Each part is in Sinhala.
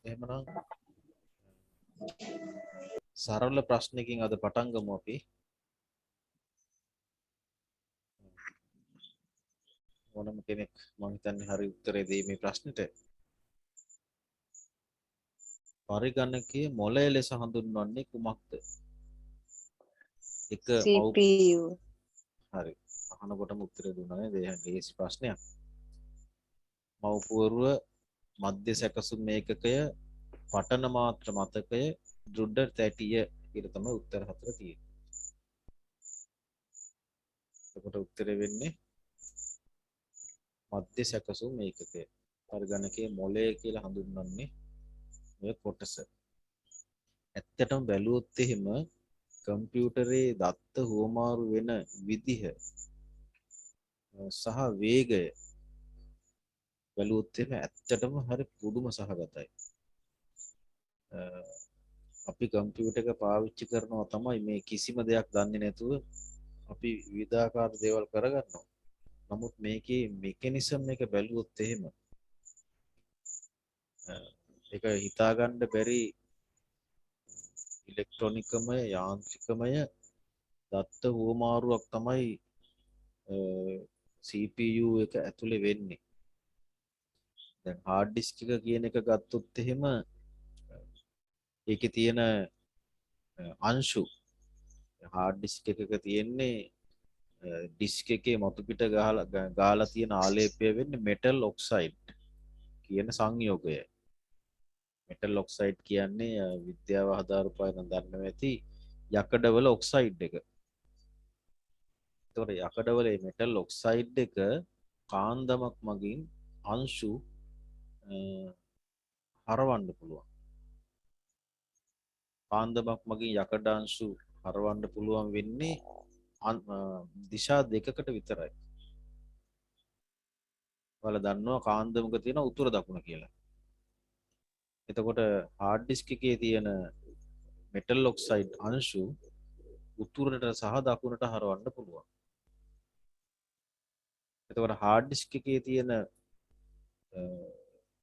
එහෙමනම් සරල ප්‍රශ්නකින් අද පටන් ගමු අපි. ඕනම කෙනෙක් මම හිතන්නේ හරි උත්තරේ දෙයි මේ ප්‍රශ්නෙට. පරිගණකයේ මොළය ලෙස හඳුන්වන්නේ කුමක්ද? එක මව් CPU. හරි. අහනකොටම උත්තරේ දුන්නා නේද? ඒ ලේසි ප්‍රශ්නයක්. මව්පුවරුව මධ්‍ය සැකසුම් ඒකකය පටන මාත්‍ර මතකය දෘඩ තැටිය කියලා තමයි උත්තර හතර තියෙන්නේ. එතකොට උත්තරේ වෙන්නේ මධ්‍ය සැකසුම් ඒකකය. පරිගණකයේ මොළය කියලා හඳුන්වන්නේ ඔය කොටස. ඇත්තටම බැලුවොත් එහෙම කම්පියුටරේ දත්ත හුවමාරු වෙන විදිහ සහ වේගය බැලුවොත් එහෙම ඇත්තටම හරි පුදුම සහගතයි. අපි කම්පියුටර් එක පාවිච්චි කරනවා තමයි මේ කිසිම දෙයක් දන්නේ නැතුව අපි විවිධාකාර දේවල් කරගන්නවා. නමුත් මේකේ මෙකැනිසම් එක බැලුවොත් එහෙම ඒක හිතාගන්න බැරි ඉලෙක්ට්‍රොනිකමය යාන්ත්‍රිකමය දත්ත හුවමාරුවක් තමයි CPU එක ඇතුලේ වෙන්නේ. දැන් හાર્ඩ් ඩිස්ක් එක කියන එක ගත්තොත් එහෙම ඒකේ තියෙන අංශු හાર્ඩ් ඩිස්ක් එකක තියෙන්නේ ඩිස්ක් එකේ මතු පිට ගාලා තියෙන ආලේපය වෙන්නේ මෙටල් ඔක්සයිඩ් කියන සංයෝගය. මෙටල් ඔක්සයිඩ් කියන්නේ විද්‍යාව හදාරපු අය නම් දන්නවා ඇති යකඩවල ඔක්සයිඩ් එක. ඒතකොට යකඩවල මේ මෙටල් ඔක්සයිඩ් එක කාන්දමක් මගින් අංශු හරවන්න පුළුවන්. කාන්දමක් මගින් යකඩ අංශු හරවන්න පුළුවන් වෙන්නේ දිශා දෙකකට විතරයි. ඔයාලා දන්නවා කාන්දමක තියෙන උතුර දකුණ කියලා. එතකොට හાર્ඩ් ඩිස්ක් එකේ තියෙන මෙටල් ඔක්සයිඩ් අංශු උතුරට සහ දකුණට හරවන්න පුළුවන්. එතකොට හાર્ඩ් ඩිස්ක් එකේ තියෙන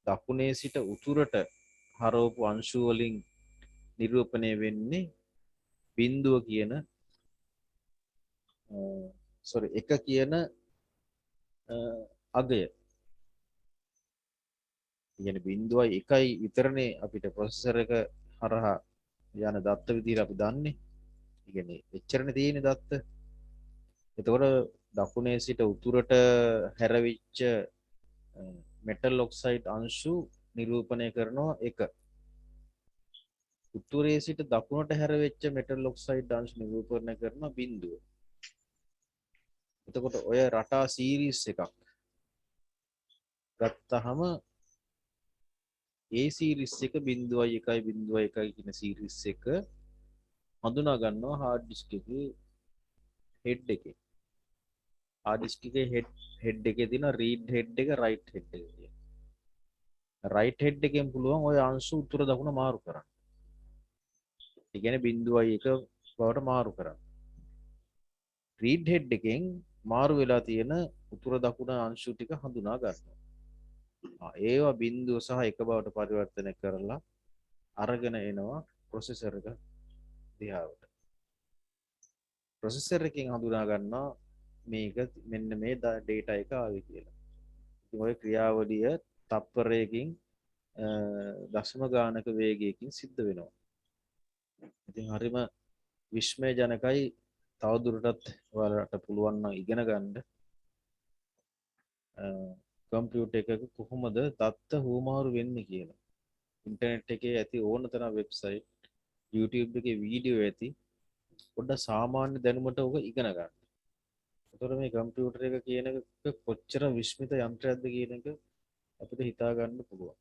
දකුණේ සිට උතුරට හරවපු අංශු වලින් නිරූපණය වෙන්නේ බිඳුව කියන එක කියන අගය. කියන්නේ 0.1යි විතරනේ අපිට ප්‍රොසෙසර් එක හරහා යන දත්ත විදිහට අපි දන්නේ. ඒ කියන්නේ එච්චරනේ තියෙන්නේ දත්ත. එතකොට දකුණේ සිට උතුරට හැරවිච්ච මෙටල් ඔක්සයිඩ් අංශු නිරූපණය කරනවා 1. උතුරේ සිට දකුණට හැරවෙච්ච මෙටල් ඔක්සයිඩ් අංශු නිරූපණය කරනවා 0. එතකොට ඔය රටා සීරීස් එකක් ගත්තහම ඒ සීරීස් එක 0.1 කියන සීරීස් එක හඳුනා ගන්නවා හાર્ඩ් ඩිස්ක් එකේ හෙඩ් එකේ. හાર્ඩ් ඩිස්ක් එකේ හෙඩ් එකේ තියෙන රීඩ් හෙඩ් එක රයිට් හෙඩ් එක කියන. රයිට් හෙඩ් එකෙන් පුළුවන් ওই අංශු උතුර දකුණ මාරු කරන්න. ඒ කියන්නේ 0.1 බවට මාරු කරන්න. රීඩ් හෙඩ් එකෙන් මාරු වෙලා තියෙන උතුර දකුණ අංශු ටික හඳුනා ගන්නවා. ඒවා 0 සහ 1 බවට පරිවර්තනය කරලා අරගෙන එනවා ප්‍රොසෙසර් එක දිහාවට. ප්‍රොසෙසර් එකෙන් හඳුනා ගන්නවා මේක මෙන්න මේ ඩේටා එක ආවේ කියලා. ඉතින් ওই ක්‍රියාවලිය තප්පරයකින් දශම ගානක වේගයකින් සිද්ධ වෙනවා. ඉතින් හරිම විශ්මයජනකයි. තවදුරටත් ඔයාලට පුළුවන් නම් ඉගෙන ගන්න කම්පියුටර් එකක කොහොමද දත්ත හුවමාරු වෙන්නේ කියලා. ඉන්ටර්නෙට් එකේ ඇති ඕන තරම් වෙබ්සයිට්, YouTube එකේ වීඩියෝ ඇති. පොඩ්ඩක් සාමාන්‍ය දැනුමට ඔක ඉගෙන ගන්න. එතකොට මේ කම්පියුටර් එක කියන එක කොච්චර විශ්මිත යන්ත්‍රයක්ද කියන එක අපිට හිතා ගන්න පුළුවන්.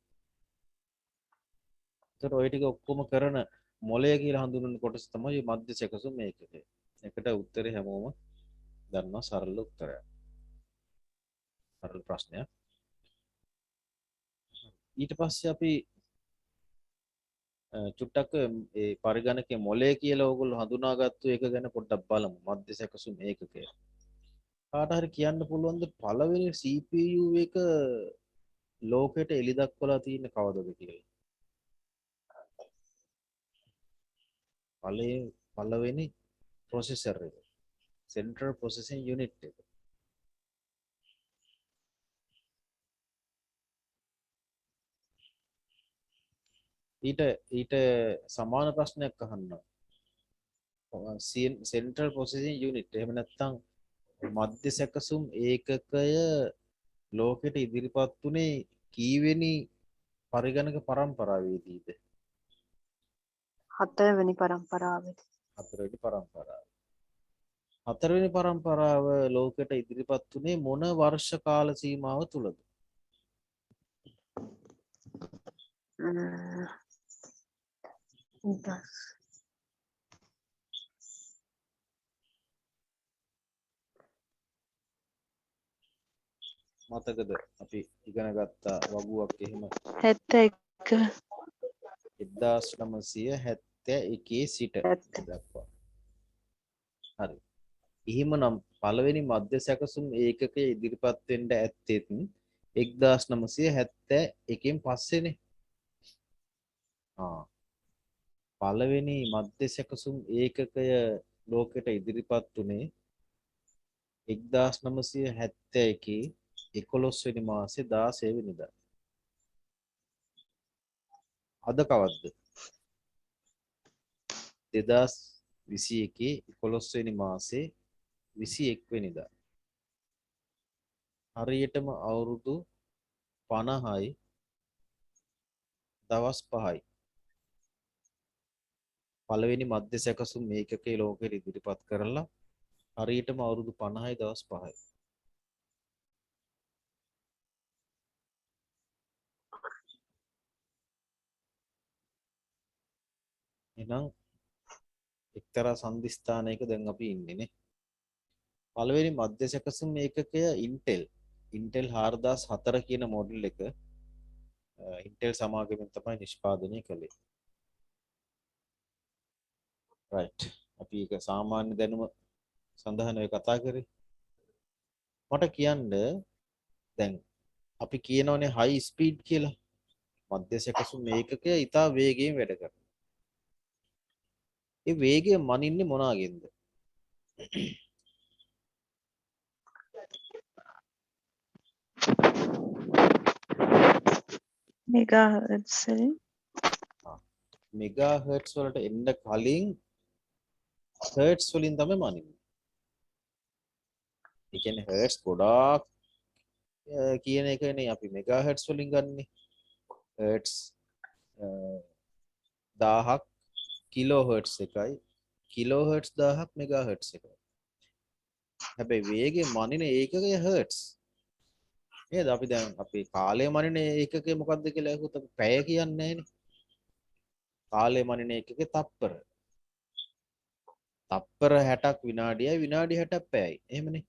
එතකොට ඔය ටික ඔක්කොම කරන මොළය කියලා හඳුන්වන කොටස තමයි මධ්‍ය සැකසුම් ඒකකය. ඒකට උත්තරේ හැමෝම දන්නවා සරල උත්තරයක්. සරල ප්‍රශ්නයක්. ඊට පස්සේ අපි චුට්ටක් ඒ පරිගණකයේ මොළය කියලා ඕගොල්ලෝ හඳුනාගත්තු එක ගැන පොඩ්ඩක් බලමු. මධ්‍ය සැකසුම් ඒකකය. කාට හරි කියන්න පුළුවන්ද පළවෙනි CPU එක ලෝකෙට එළි දක්වලා තියෙන්නේ කවදද කියලා? පළවෙනි ප්‍රොසෙසර් එක. Central Processing Unit එක. ඊට සමාන ප්‍රශ්නයක් අහන්න. Central Processing Unit එහෙම නැත්නම් මධ්‍ය සැකසුම් ඒකකය ලෝකෙට ඉදිරිපත් වුණේ කීවෙනි පරිගණක පරම්පරාවේදීද? හතරවෙනි පරම්පරාවේදී. හතරවෙනි පරම්පරාව. හතරවෙනි පරම්පරාව ලෝකෙට ඉදිරිපත් වුණේ මොන වර්ෂ කාල සීමාව තුලද? මතකද අපි ඉගෙන ගත්ත වගුවක් එහෙම 71 1971 සිට දක්වා. හරි. එහෙමනම් පළවෙනි මධ්‍ය සැකසුම් ඒකකය ඉදිරිපත් වෙන්න ඇත්තෙත් 1971න් පස්සේනේ. පළවෙනි මධ්‍ය සැකසුම් ඒකකය ලෝකෙට ඉදිරිපත් වුණේ 1971 11 වෙනි මාසේ 16 වෙනිදා. අද කවද්ද? 2021 11 වෙනි මාසේ 21 වෙනිදා. හරියටම අවුරුදු 50යි දවස් 5යි. පළවෙනි මධ්‍ය සැකසුම් ඒකකයේ ලෝකෙට ඉදිරිපත් කරලා හරියටම අවුරුදු 50යි දවස් 5යි. එහෙනම් එක්තරා සම්දිස්ථානයක දැන් අපි ඉන්නේ නේ. පළවෙනි මධ්‍ය සැකසුම් ඒකකය Intel 4004 කියන මොඩල් එක Intel සමාගමෙන් තමයි නිෂ්පාදනය කළේ. right. අපි ඒක සාමාන්‍ය දැනුම සඳහන් වෙ කතා කරේ. මට කියන්න දැන් අපි කියනවනේ high speed කියලා. මධ්‍ය සැකසුම් ඒකකය ඉතා වේගයෙන් වැඩ කරනවා. ඒ වේගය මනින්නේ මොනාගෙන්ද? මෙගාහර්ට්ස් වලින්. මෙගාහර්ට්ස් වලට එන්න කලින් හර්ට්ස් වලින් තමයි මනින්නේ. ඒ කියන්නේ හර්ට්ස් ගොඩාක් කියන එකනේ අපි මෙගාහර්ට්ස් වලින් ගන්නෙ. හර්ට්ස් 1000ක් කිලෝහර්ට්ස් එකයි. කිලෝහර්ට්ස් 1000ක් මෙගාහර්ට්ස් එකයි. හැබැයි වේගය මනින ඒකකය හර්ට්ස්. නේද? අපි දැන් අපේ කාලය මනින ඒකකය මොකක්ද කියලා අහුවොත් අපි පැය කියන්නේ නැහැනේ. කාලය මනින ඒකකේ තප්පර. තප්පර 60ක් විනාඩියයි විනාඩි 60ක් පැයයි. එහෙමනේ.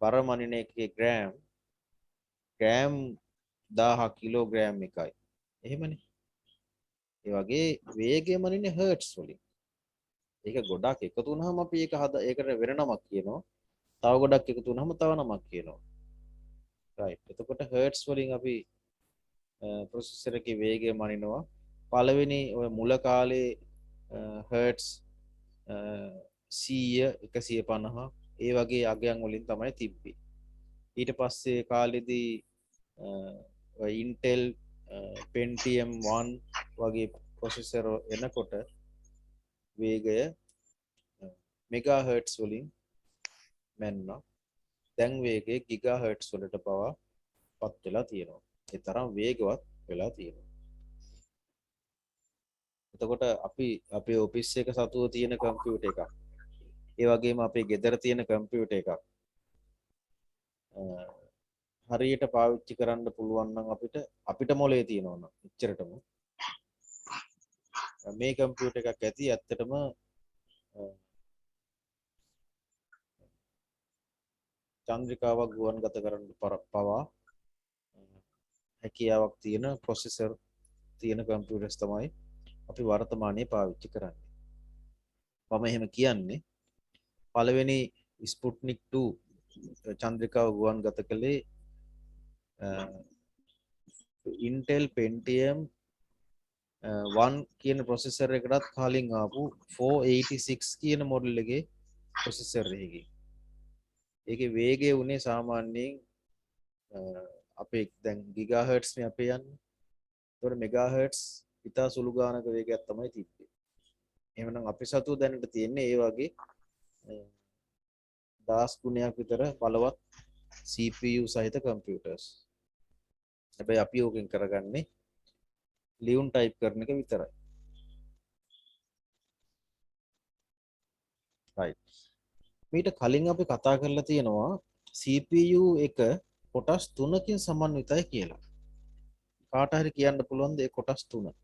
බර මනින එකේ ග්‍රෑම් 1000 කිලෝග්‍රෑම් එකයි. එහෙමනේ. ඒ වගේ වේගය මනින්නේ හර්ට්ස් වලින්. ඒක ගොඩක් එකතු වුනහම අපි ඒකට වෙන නමක් කියනවා. තව ගොඩක් එකතු වුනහම තව නමක් කියනවා. right. එතකොට හර්ට්ස් වලින් අපි ප්‍රොසෙසර් එකේ වේගය මනිනවා. පළවෙනි ඔය මුල කාලේ හර්ට්ස් 100 150 ඒ වගේ අගයන් වලින් තමයි තිබ්බේ. ඊට පස්සේ කාලෙදී Intel Pentium 1 වගේ ප්‍රොසෙසර් එනකොට වේගය මෙගාහර්ට්ස් වලින් මැන්නා. දැන් වේගය ගිගාහර්ට්ස් වලට පවා පත් වෙලා තියෙනවා. ඒ තරම් වේගවත් වෙලා තියෙනවා. එතකොට අපි අපේ ඔෆිස් එක සතුව තියෙන කම්පියුටර් එකක්. ඒ වගේම අපේ ගෙදර තියෙන කම්පියුටර් එකක්. හරියට පාවිච්චි කරන්න පුළුවන් නම් අපිට මොලේ තියෙනවා නම් එච්චරටම මේ කම්පියුටර් එකක් ඇති ඇත්තටම චන්ද්‍රිකාවක් ගුවන්ගත කරන්න පවා හැකියාවක් තියෙන ප්‍රොසෙසර් තියෙන කම්පියුටර්ස් තමයි අපි වර්තමානයේ පාවිච්චි කරන්නේ. මම එහෙම කියන්නේ පළවෙනි ස්පුට්නික් 2 චන්ද්‍රිකාව ගුවන්ගත කළේ Intel Pentium 1 කියන ප්‍රොසෙසර් එකටත් කලින් ආපු 486 කියන මොඩල් එකේ ප්‍රොසෙසර් එකකින්. ඒකේ වේගය උනේ සාමාන්‍යයෙන් අපේ දැන් ගිගාහර්ට්ස් නේ අපේ යන්නේ. ඒතකොට මෙගාහර්ට්ස් ඉතා සුළු ගානක වේගයක් තමයි තිබ්බේ. එහෙනම් අපි සතුව දැනට තියෙන්නේ ඒ වගේ 10 ගුණයක් විතර බලවත් CPU සහිත කම්පියුටර්ස්. හැබැයි අපි ඕකෙන් කරගන්නේ ලියුම් ටයිප් කරන එක විතරයි. right. මීට කලින් අපි කතා කරලා තියෙනවා CPU එක කොටස් 3කින් සමන්විතයි කියලා. කාට හරි කියන්න පුළුවන්ද ඒ කොටස් 3?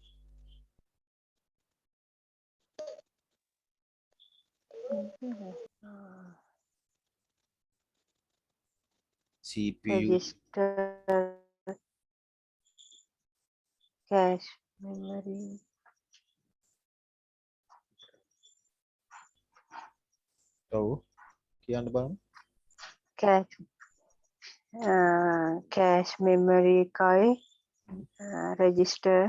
CPU register, cache, memory, ඔව් කියන්න බලන්න. cache, cache memory එකයි register,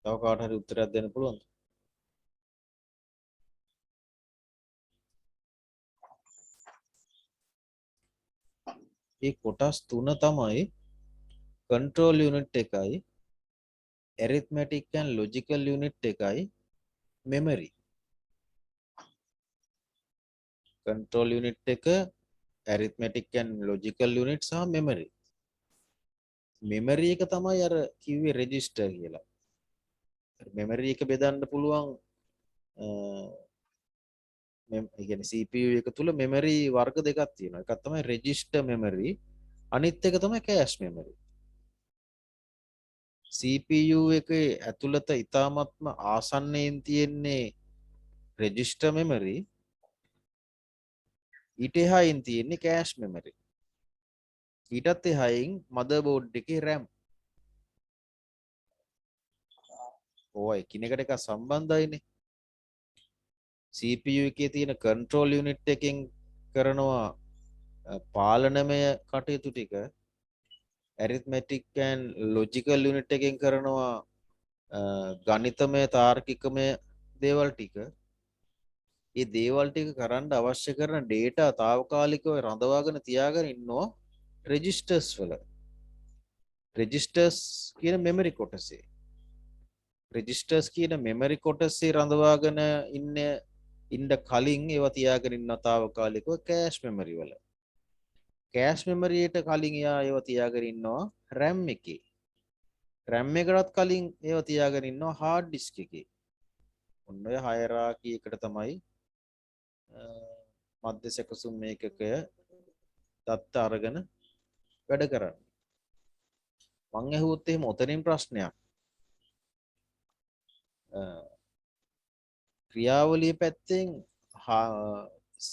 තව කාට හරි උත්තරයක් දෙන්න පුළුවන්ද? මේ කොටස් 3 තමයි control unit එකයි arithmetic and logical unit එකයි memory. control unit එක arithmetic and logical unit සහ memory. memory එක තමයි අර කිව්වේ register කියලා. memory එක බෙදන්න පුළුවන් ඒ කියන්නේ CPU එක තුල memory වර්ග දෙකක් තියෙනවා. එකක් තමයි register memory, අනිත් එක තමයි cache memory. CPU එකේ ඇතුළත ඉතාමත්ම ආසන්නයෙන් තියෙන්නේ register memory. ඊට එහායින් තියෙන්නේ cache memory. ඊටත් එහායින් motherboard එකේ RAM. ඕවා එකිනෙකට එක සම්බන්ධයිනේ. CPU එකේ තියෙන control unit එකෙන් කරනවා පාලනමය කටයුතු ටික, arithmetic and logical unit එකෙන් කරනවා ගණිතමය තාර්කිකමය දේවල් ටික. මේ දේවල් ටික කරන්න අවශ්‍ය කරන data తాවකාලිකව රඳවාගෙන තියාගෙන ඉන්නවා registers වල. registers කියන memory කොටසේ. registers කියන memory කොටසේ රඳවාගෙන ඉන්න කලින් ඒවා තියාගෙන ඉන්න తాවකාලිකව cache memory වල. cache memory එකට කලින් ඒවා තියාගෙන ඉන්නවා RAM එකේ. RAM එකටත් කලින් ඒවා තියාගෙන ඉන්නවා hard disk එකේ. ඔන්න ඔය hierarchy එකට තමයි මධ්‍ය සැකසුම් මේකකය දත්ත අරගෙන වැඩ කරන්නේ. මං ඇහුවොත් එහෙම ඔතනින් ප්‍රශ්නයක්. ක්‍රියාවලිය පැත්තෙන්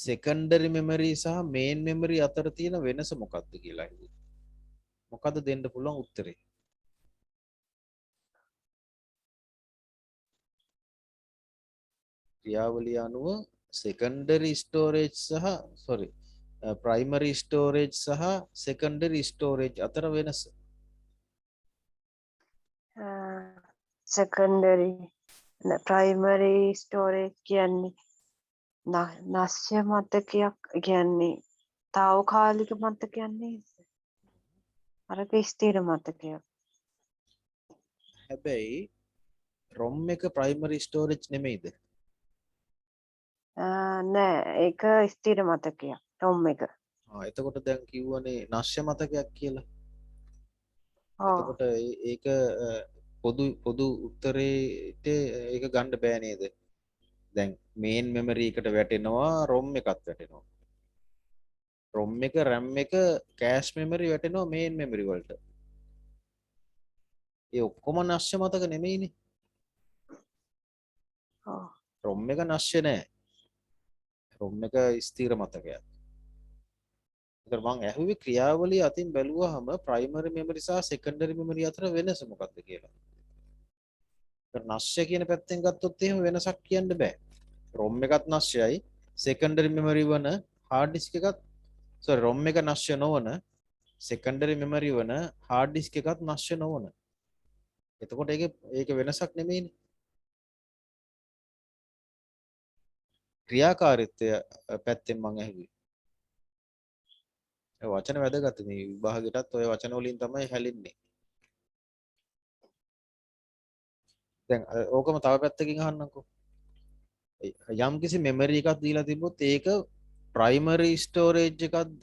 secondary memory සහ main memory අතර තියෙන වෙනස මොකක්ද කියලා ඇහුවා. මොකද්ද දෙන්න පුළුවන් උත්තරේ? ක්‍රියාවලිය අනුව secondary storage සහ primary storage සහ secondary storage අතර වෙනස. secondary, primary storage කියන්නේ නශ්‍ය මතකයක් කියන්නේ తాවකාලික මතකයක් නේද? අරක ස්ථිර මතකයක්. හැබැයි ROM එක primary storage නෙමෙයිද? නෑ ඒක ස්ථිර මතකයක් ROM එක. එතකොට දැන් කිව්වනේ නශ්‍ය මතකයක් කියලා. ඔව්. එතකොට ඒක පොදු උත්තරේට ඒක ගන්න බෑ නේද? දැන් main memory එකට වැටෙනවා ROM එකත් වැටෙනවා. ROM එක RAM එක cache memory වැටෙනවා main memory වලට. ඒ ඔක්කොම නශ්‍ය මතක නෙමෙයිනේ. ඔව්. ROM එක නශ්‍ය නෑ. ROM එක ස්ථිර මතකයක්. ඒතර මං ඇහුවේ ක්‍රියාවලිය අතින් බැලුවාම primary memory සහ secondary memory අතර වෙනස මොකක්ද කියලා. ඒතර නශ්‍ය කියන පැත්තෙන් ගත්තොත් එහෙම වෙනසක් කියන්න බෑ. ROM එකත් නශ්‍යයි, secondary memory වන hard disk එකත් so ROM එක නැශ්‍ය නොවන secondary memory වන hard disk එකත් නැශ්‍ය නොවන. එතකොට ඒක වෙනසක් නෙමෙයිනේ. ක්‍රියාකාරීත්වය පැත්තෙන් මම ඇහුවේ. ඒ වචන වැදගත් මේ විභාගෙටත් ඔය වචන වලින් තමයි හැලෙන්නේ. දැන් ඕකම තව පැත්තකින් අහන්නම්කෝ. යම් කිසි මෙමරි එකක් දීලා තිබ්බොත් ඒක ප්‍රයිමරි ස්ටෝරේජ් එකක්ද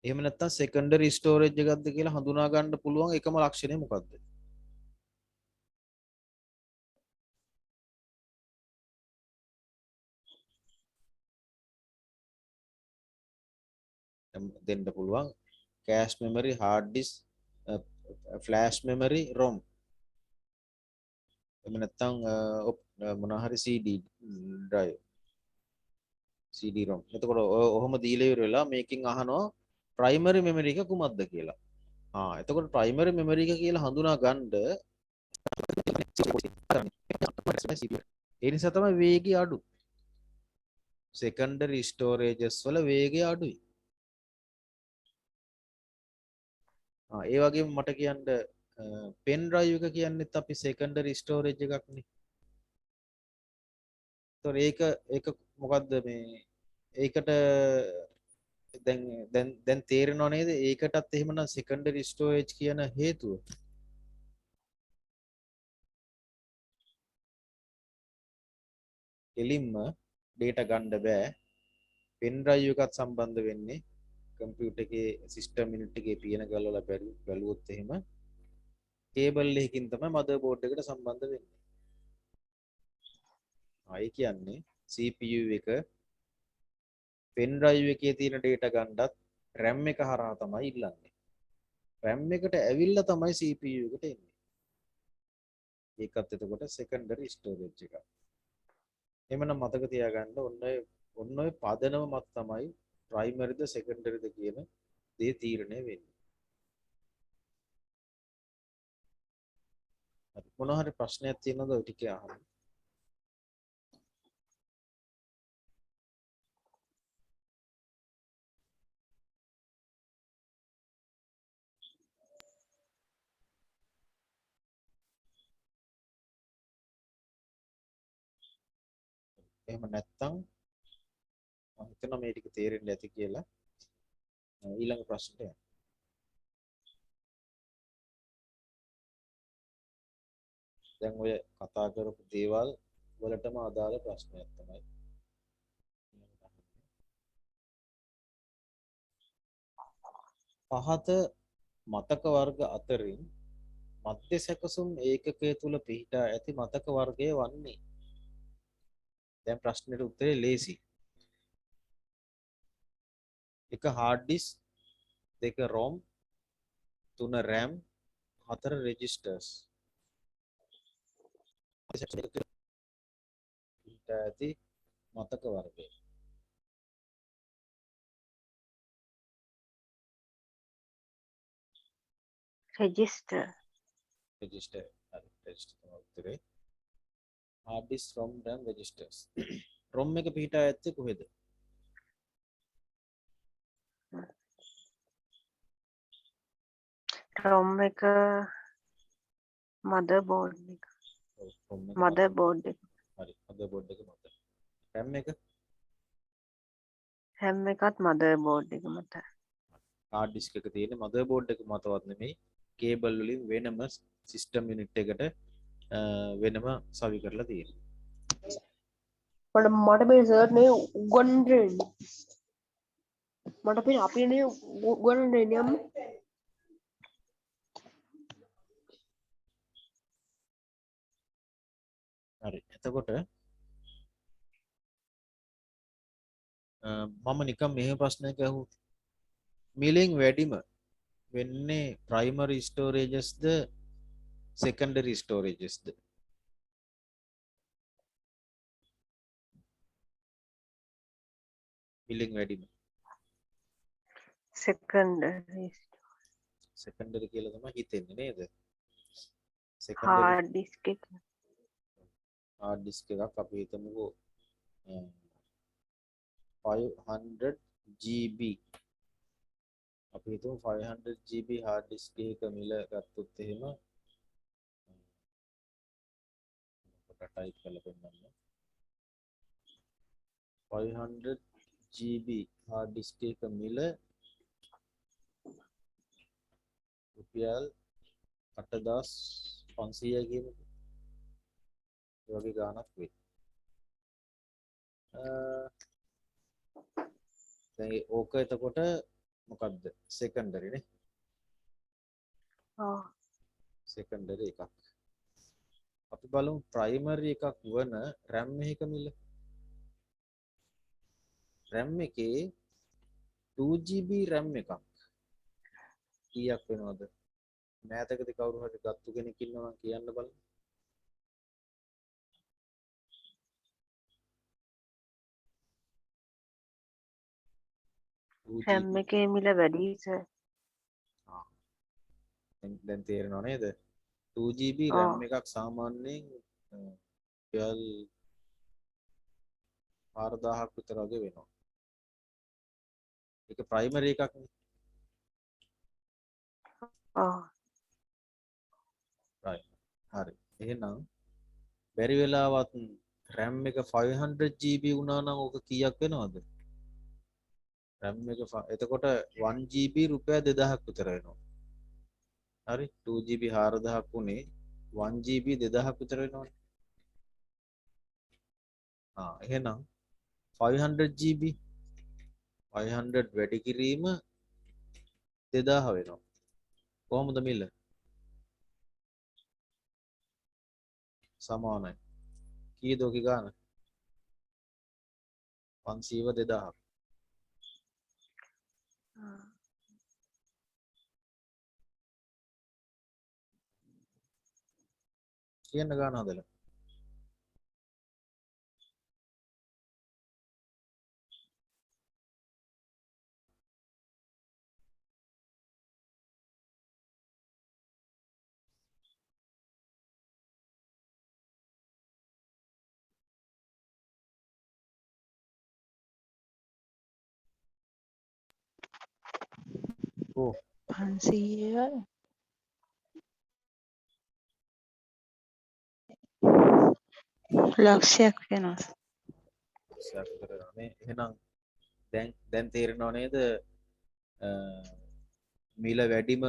එහෙම නැත්නම් සෙකන්ඩරි ස්ටෝරේජ් එකක්ද කියලා හඳුනා ගන්න පුළුවන් එකම ලක්ෂණය මොකක්ද? දෙන්න පුළුවන් cash memory, hard disk, flash memory, ROM. එහෙම නැත්නම් මොනවා හරි CD drive, CD ROM. එතකොට ඔහොම දීලා ඉවර වෙලා මේකෙන් අහනවා ප්‍රයිමරි මෙමරි එක කුමක්ද කියලා. එතකොට ප්‍රයිමරි මෙමරි එක කියලා හඳුනා ගන්න ඒ නිසා තමයි වේගය අඩු. සෙකන්ඩරි ස්ටෝරේජස් වල වේගය අඩුයි. ඒ වගේම මට කියන්න පෙන් ඩ්‍රයිව් එක කියන්නේත් අපි සෙකන්ඩරි ස්ටෝරේජ් එකක්නේ. ඒතකොට ඒක මොකද්ද මේ ඒකට දැන් තේරෙනව නේද? ඒකටත් එහෙමනම් සෙකන්ඩරි ස්ටෝරේජ් කියන හේතුව. එලින්ම data ගන්න බෑ. පෙන් ඩ්‍රයිව් එකත් සම්බන්ධ වෙන්නේ කම්පියුටර් එකේ සිස්ටම් යුනිට් එකේ පියන ගලවලා බැලුවොත් එහෙම කේබල් එකකින් තමයි මදර් බෝඩ් එකට සම්බන්ධ වෙන්නේ. ඒ කියන්නේ CPU එක පෙන් ඩ්‍රයිව් එකේ තියෙන data ගන්නත් RAM එක හරහා තමයි ඉල්ලන්නේ. RAM එකට ඇවිල්ලා තමයි CPU එකට එන්නේ. ඒකත් එතකොට secondary storage එකක්. එhmenan මතක තියාගන්න ඔන්න ඔය පදනම මත තමයි primary ද secondary ද කියන දේ තීරණය වෙන්නේ. හරි මොන හරි ප්‍රශ්නයක් තියෙනවද ඔය ටික අහන්න? එහෙම නැත්නම් මම හිතනවා මේ ටික තේරෙන්න ඇති කියලා. ඊළඟ ප්‍රශ්නට යන්න. දැන් ඔය කතා කරපු දේවල් වලටම අදාළ ප්‍රශ්නයක් තමයි. පහත මතක වර්ග අතරින් මධ්‍ය සැකසුම් ඒකකය තුල පිහිටා ඇති මතක වර්ගය වන්නේ. දැන් ප්‍රශ්නෙට උත්තරේ ලේසි. 1 hard disk, 2 ROM, 3 RAM, 4 registers. පිහිටා ඇති මතක වර්ගය. register. register. හරි register තමයි උත්තරේ. hard disk, ROM, RAM, registers. ROM එක පිහිටා ඇත්තේ කොහෙද? ROM එක motherboard එක. ROM එක motherboard එක. හරි motherboard එක මත. RAM එක RAM එකත් motherboard එක මත. hard disk එක තියෙන motherboard එක මතවත් නෙමෙයි කේබල් වලින් වෙනම සිස්ටම් යුනිට් එකට වෙනම සවි කරලා තියෙනවා. මට මේ සර් නේ උගන්වන්නේ. මට පේන අපි නේ උගන්වන්නේ යම්. හරි එතකොට මම නිකන් මෙහෙම ප්‍රශ්නයක් අහුවා. මිලින් වැඩිම වෙන්නේ primary storages ද secondary storages ද? මිලින් වැඩිම secondary secondary කියලා තමයි හිතෙන්නේ නේද? hard disk එක. hard disk එකක් අපි හිතමුකෝ 500 GB අපි හිතමු 500 GB hard disk එකක මිල ගත්තොත් එහෙම කොට ටයිප් කරලා පෙන්නන්න 500 GB hard disk එකක මිල රුපියල් 8500 කියමුකෝ ඒ වගේ ගාණක් වෙයි දැන් ඕක එතකොට මොකක්ද සෙකන්ඩරි නේ ඔව් සෙකන්ඩරි එකක් අපි බලමු ප්‍රයිමරි එකක් වන RAM එකක මිල RAM එකේ 2GB RAM එකක් කීයක් වෙනවද මෑතකදී කවුරු හරි ගත්තු කෙනෙක් ඉන්නවා නම් කියන්න බලන්න 2GB හැම් එකේ මිල වැඩි සර්. දැන් තේරෙනව නේද 2GB ඔව් RAM එකක් සාමාන්‍යයෙන් රුපියල් 4000ක් විතර වගේ වෙනවා ඒක ප්‍රයිමරි එකක් නේ ඔව් right හරි එහෙනම් බැරි වෙලාවත් RAM එක 500GB වුණා නම් ඕක කීයක් වෙනවද RAM එක එතකොට 1GB රුපියල් 2000ක් විතර වෙනවා හරි 2GB 4000ක් උනේ 1GB 2000ක් විතර වෙනවනේ එහෙනම් 500GB 500 වැඩි කිරීම 2000 වෙනවා කොහොමද මිල සමානයි කීයද ඔකේ ගාන 500 2000 කියන්න ගාන හදලා ඕ 500 ලක්ෂයක් වෙනවා. සර් කරන්නේ එහෙනම් දැන් තේරෙනව නේද මිල වැඩිම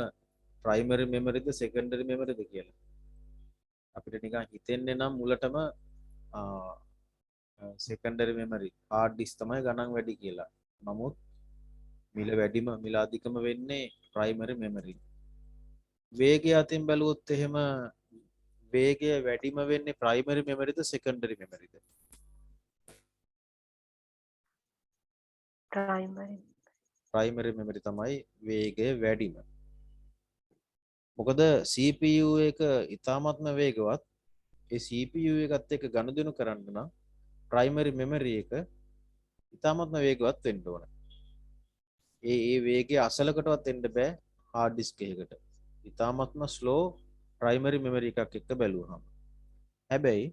ප්‍රයිමරි මෙමරිද සෙකන්ඩරි මෙමරිද කියලා අපිට නිකන් හිතෙන්නේ නම් මුලටම සෙකන්ඩරි මෙමරි හાર્ඩ් ඩිස්ක් තමයි ගණන් වැඩි කියලා. නමුත් මිල වැඩිම මිල අධිකම වෙන්නේ ප්‍රයිමරි මෙමරි. වේගය අතින් බැලුවොත් එහෙම වේගය වැඩිම වෙන්නේ ප්‍රයිමරි මෙමරිද සෙකන්ඩරි මෙමරිද? ප්‍රයිමරි ප්‍රයිමරි මෙමරි තමයි වේගය වැඩිම. මොකද CPU එක ඉතාමත්ම වේගවත්. ඒ CPU එකත් එක්ක ගනුදෙනු කරන්න නම් ප්‍රයිමරි මෙමරි එක ඉතාමත්ම වේගවත් වෙන්න ඕන. ඒ වේගය අසලකටවත් එන්න බෑ හાર્ඩ් ඩිස්ක් එකකට. ඉතාමත්ම ස්ලෝ ප්‍රයිමරි මෙමරි එකක් එක්ක බැලුවහම. හැබැයි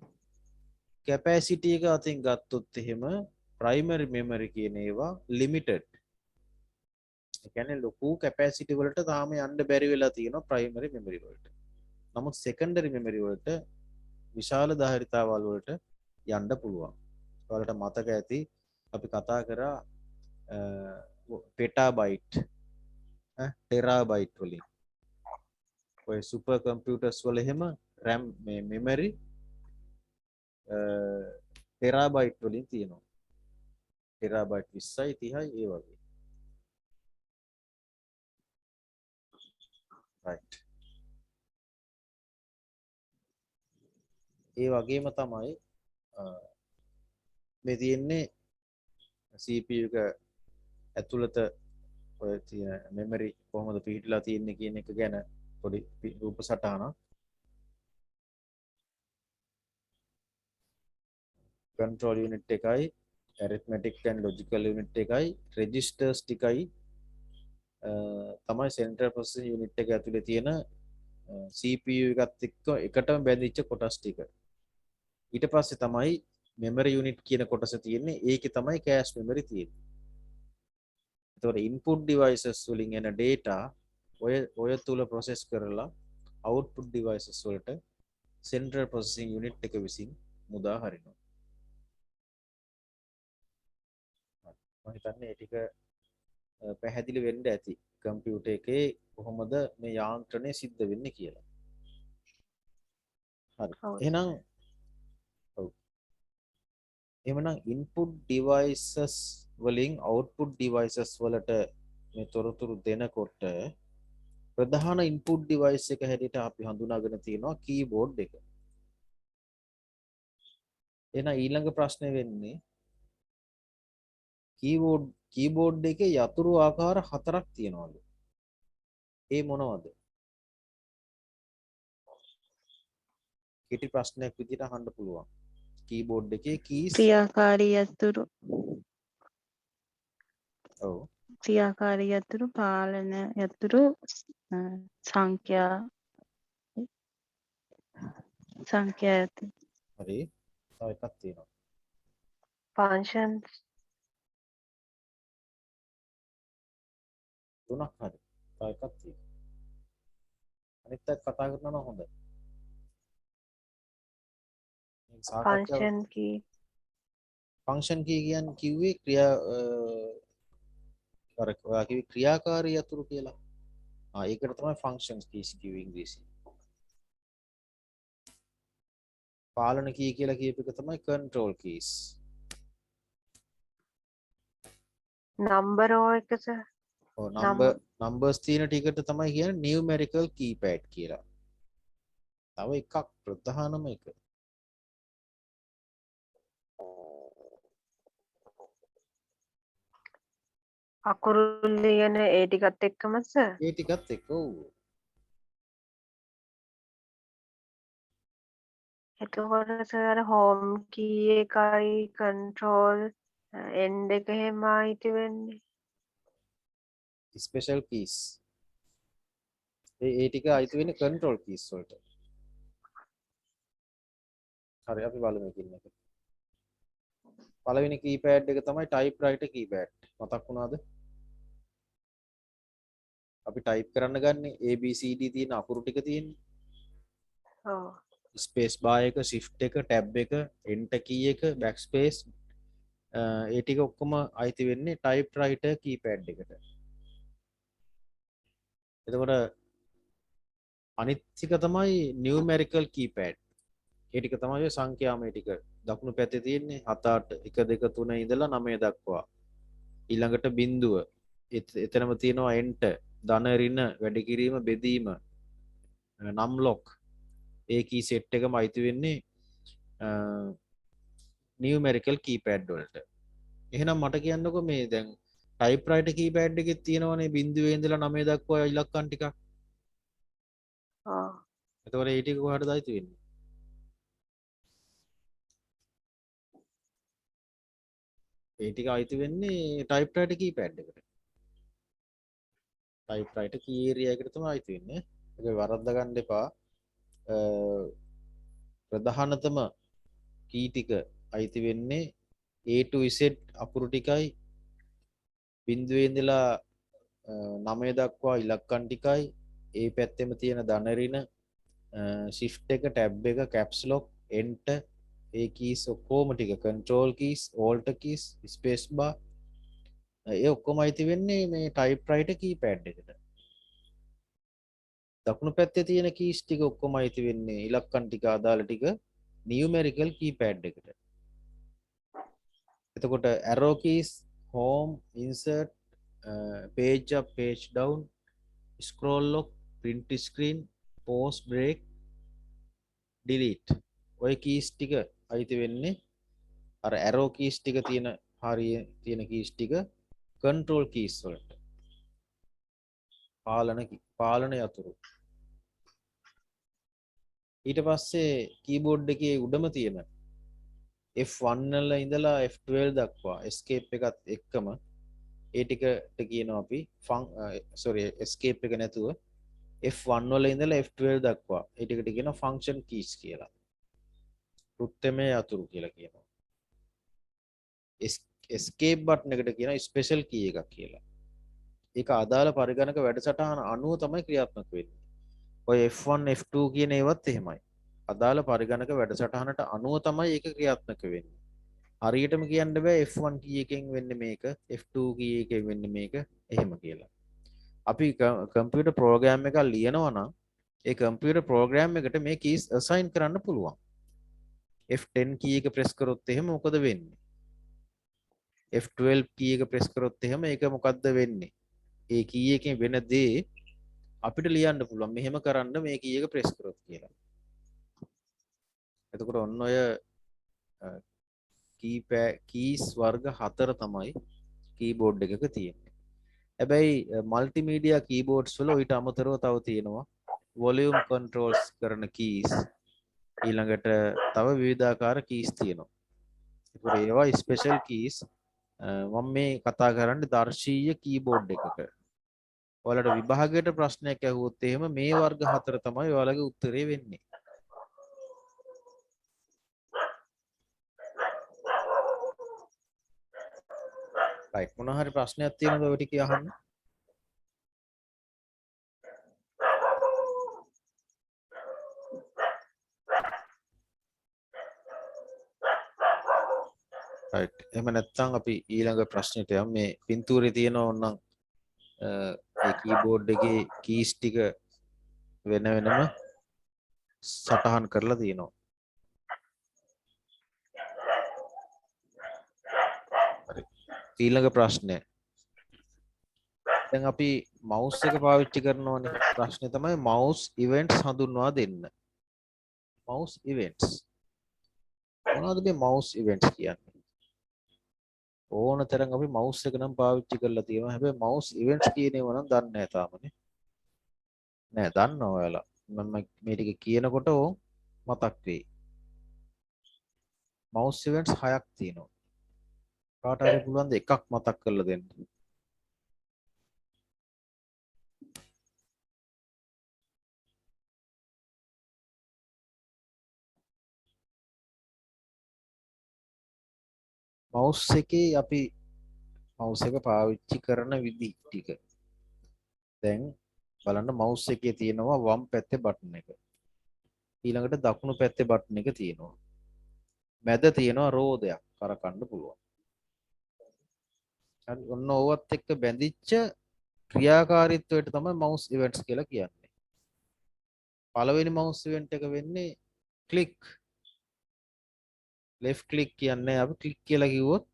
කැපැසිටි එක අතින් ගත්තොත් එහෙම ප්‍රයිමරි මෙමරි කියන ඒවා ලිමිටඩ්. ඒ කියන්නේ ලොකු කැපැසිටි වලට තාම යන්න බැරි වෙලා තියෙනවා ප්‍රයිමරි මෙමරි වලට. නමුත් සෙකන්ඩරි මෙමරි වලට විශාල ධාරිතාවල් වලට යන්න පුළුවන්. ඔයාලට මතක ඇති අපි කතා කරා පෙටාබයිට් ටෙරාබයිට් වලින්. ඔය සුපර් කම්පියුටර්ස් වල එහෙම RAM මේ මෙමරි ටෙරාබයිට් වලින් තියෙනවා. ටෙරාබයිට් 20යි 30යි ඒ වගේ. right. ඒ වගේම තමයි මේ තියෙන්නේ CPU එක ඇතුළත ඔය තියෙන මෙමරි කොහොමද පිහිටලා තියෙන්නේ කියන එක ගැන පොඩි රූප සටහනක්. control unit එකයි arithmetic and logical unit එකයි registers ටිකයි තමයි central processing unit එක ඇතුලේ තියෙන CPU එකත් එක්ක එකටම බැඳිච්ච කොටස් ටික. ඊට පස්සේ තමයි memory unit කියන කොටස තියෙන්නේ. ඒකේ තමයි cache memory තියෙන්නේ. එතකොට input devices වලින් එන data ඔය තුල process කරලා output devices වලට central processing unit එක විසින් මුදා හරිනවා. මම හිතන්නේ ඒ ටික පැහැදිලි වෙන්න ඇති කම්පියුටර් එකේ කොහොමද මේ යාන්ත්‍රණය සිද්ධ වෙන්නේ කියලා. හරි. ඔව් එහෙනම් ඔව්. එහෙනම් input devices වලින් output devices වලට මේ තොරතුරු දෙනකොට ප්‍රධාන input device එක හැටියට අපි හඳුනාගෙන තියෙනවා keyboard එක. එහෙනම් ඊළඟ ප්‍රශ්නේ වෙන්නේ keyboard එකේ යතුරු ආකාර 4ක් තියෙනවලු. ඒ මොනවද? කෙටි ප්‍රශ්නයක් විදිහට අහන්න පුළුවන්. keyboard එකේ keys ක්‍රියාකාරී යතුරු ඔව් ක්‍රියාකාරී යතුරු පාලන යතුරු සංඛ්‍යා යතුරු හරි. තව එකක් තියෙනවා. functions තුනක් හරි. තව එකක් තියෙනවා. අනිත් එක කතා කරනවා නම් හොඳයි. මේ සාකච්ඡාව function key function key කියන්නේ කිව්වේ ක්‍රියා අර ඔයා කිව්වේ ක්‍රියාකාරී යතුරු කියලා. ඒකට තමයි functions keys කිව්වේ ඉංග්‍රීසියෙන්. පාලන key කියලා කියප එක තමයි control keys. number එකද ඔව් numbers තියෙන ටිකට තමයි කියන්නේ numerical keypad කියලා. තව එකක් ප්‍රධානම එක. අකුරු ලියන ඒ ටිකත් එක්කම සර් ඒ ටිකත් එක්ක ඔව්. එතකොට සර් home key එකයි control end එක එහෙම අයිති වෙන්නේ special keys. ඒ ටික අයිති වෙන්නේ control keys වලට. හරි අපි බලමු එකින් එක. පළවෙනි keypad එක තමයි typewriter keypad. මතක් වුණාද? අපි type කරන්න ගන්නේ ABCD තියෙන අකුරු ටික තියෙන්නේ. ඔව් space bar එක, shift එක, tab එක, enter key එක, backspace ඒ ටික ඔක්කොම අයිති වෙන්නේ typewriter keypad එකට. එතකොට අනිත් එක තමයි numerical keypad. ඒ ටික තමයි ඔය සංඛ්‍යාමය ටික. දකුණු පැත්තේ තියෙන්නේ 7 8 1 2 3 ඉඳලා 9 දක්වා. ඊළඟට බිඳුව. එතනම තියෙනවා enter, ධන ඍණ, වැඩි කිරීම, බෙදීම, නම් ලොක්. ඒ key set එකම අයිති වෙන්නේ numerical keypad වලට. එහෙනම් මට කියන්නකෝ මේ දැන් typewriter keypad එකේ තියෙනවනේ බිඳුවේ ඉඳලා 9 දක්වා ඉලක්කම් ටිකක්. ඔව් එතකොට ඒ ටික කොහටද අයිති වෙන්නේ? ඒ ටික අයිති වෙන්නේ typewriter keypad එකට. typewriter key area එකට තමයි අයිති වෙන්නේ. ඒක වරද්ද ගන්න එපා. ප්‍රධානතම key ටික අයිති වෙන්නේ A to Z අකුරු ටිකයි බිඳුවේ ඉඳලා 9 දක්වා ඉලක්කම් ටිකයි ඒ පැත්තෙම තියෙන ධන ඍණ shift එක tab එක caps lock enter ඒ keys ඔක්කොම ටික control keys alt keys space bar ඒ ඔක්කොම අයිති වෙන්නේ මේ typewriter keypad එකට. දකුණු පැත්තේ තියෙන keys ටික ඔක්කොම අයිති වෙන්නේ ඉලක්කම් ටික අදාළ ටික numerical keypad එකට. එතකොට arrow keys home insert page up page down scroll lock print screen pause break delete ඔය keys ටික අයිති වෙන්නේ අර arrow keys ටික තියෙන හරිය තියෙන keys ටික control keys වලට. පාලන යතුරු. ඊට පස්සේ keyboard එකේ උඩම තියෙන F1 වල ඉඳලා F12 දක්වා escape එකත් එක්කම ඒ ටිකට කියනවා අපි escape එක නැතුව F1 වල ඉඳලා F12 දක්වා ඒ ටිකට කියනවා function keys කියලා. කෘත්‍යමය යතුරු කියලා කියනවා. escape button එකට කියනවා special key එකක් කියලා. ඒක අදාළ පරිගණක වැඩසටහන අනුව තමයි ක්‍රියාත්මක වෙන්නේ. ඔය F1 F2 කියන ඒවත් එහෙමයි. අදාළ පරිගණක වැඩසටහනට අනුව තමයි ඒක ක්‍රියාත්මක වෙන්නේ. හරියටම කියන්න බෑ F1 කීයකින් වෙන්නේ මේක, F2 කීයකින් වෙන්නේ මේක එහෙම කියලා. අපි කම්පියුටර් ප්‍රෝග්‍රෑම් එකක් ලියනවා නම් ඒ කම්පියුටර් ප්‍රෝග්‍රෑම් එකට මේ කීස් assign කරන්න පුළුවන්. F10 කී එක ප්‍රෙස් කරොත් එහෙම මොකද වෙන්නේ? F12 කී එක ප්‍රෙස් කරොත් එහෙම ඒක මොකද්ද වෙන්නේ? ඒ කී එකෙන් වෙන දේ අපිට ලියන්න පුළුවන්. මෙහෙම කරන්න මේ කී එක ප්‍රෙස් කරොත් කියලා. එතකොට ඔන්න ඔය කීස් වර්ග 4 තමයි කීබෝඩ් එකක තියෙන්නේ. හැබැයි මල්ටිමීඩියා කීබෝඩ්ස් වල ඊට අමතරව තව තියෙනවා වොලියුම් කන්ට්‍රෝල්ස් කරන කීස්. ඊළඟට තව විවිධාකාර කීස් තියෙනවා. ඒකට ඒවා ස්පෙෂල් කීස්. මම මේ කතා කරන්නේ දර්ශීය කීබෝඩ් එකක. ඔයාලට විභාගයට ප්‍රශ්නයක් ඇහුවොත් එහෙම මේ වර්ග 4 තමයි ඔයාලගේ උත්තරේ වෙන්නේ. රයිට් මොනවා හරි ප්‍රශ්නයක් තියෙනවද ඔය ටික අහන්න? රයිට් එහෙම නැත්නම් අපි ඊළඟ ප්‍රශ්නෙට යමු. මේ පින්තූරේ තියෙන ඕනනම් ඒ කීබෝඩ් එකේ කීස් ටික වෙන වෙනම සටහන් කරලා තියෙනවා. හරි. ඊළඟ ප්‍රශ්නය. දැන් අපි මවුස් එක පාවිච්චි කරනවානේ. ප්‍රශ්නේ තමයි මවුස් ඉවෙන්ට්ස් හඳුන්වා දෙන්න. Mouse events. මොනවද මේ මවුස් ඉවෙන්ට්ස් කියන්නේ? ඕන තරම් අපි මවුස් එක නම් පාවිච්චි කරලා තියෙනවා. හැබැයි මවුස් ඉවෙන්ට්ස් කියන ඒවා නම් දන්නේ නැහැ තාමනේ. නෑ දන්නවා ඔයාලා. මම මේ ටික කියනකොට ඕන් මතක් වෙයි. මවුස් ඉවෙන්ට්ස් 6ක් තියෙනවා. කාට හරි පුළුවන් ද එකක් මතක් කරලා දෙන්න? මවුස් එකේ අපි මවුස් එක පාවිච්චි කරන විදි ටික. දැන් බලන්න මවුස් එකේ තියෙනවා වම් පැත්තේ බටන් එක. ඊළඟට දකුණු පැත්තේ බටන් එක තියෙනවා. මැද තියෙනවා රෝදයක් කරකන්න පුළුවන්. හරි ඔන්න ඕවත් එක්ක බැඳිච්ච ක්‍රියාකාරීත්වයට තමයි මවුස් ඉවෙන්ට්ස් කියලා කියන්නේ. පළවෙනි මවුස් ඉවෙන්ට් එක වෙන්නේ ක්ලික්. left click කියන්නේ අපි ක්ලික් කියලා කිව්වොත්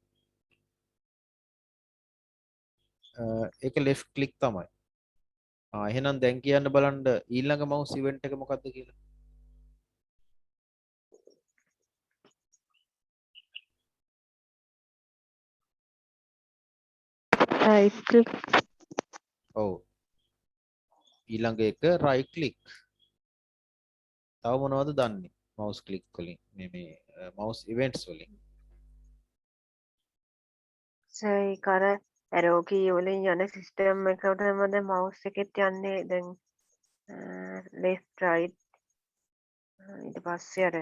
ඒක left click තමයි. එහෙනම් දැන් කියන්න බලන්න ඊළඟ මවුස් ඉවෙන්ට් එක මොකක්ද කියලා. right click. ඔව්. ඊළඟ එක right click. තව මොනවද දන්නේ? මවුස් ක්ලික් වලින් මේ මවුස් ඉවෙන්ට්ස් වලින්. ඒක අර ඇරෝ කී වලින් යන සිස්ටම් එකටම දැන් මවුස් එකෙත් යන්නේ දැන් left right ඊට පස්සේ අර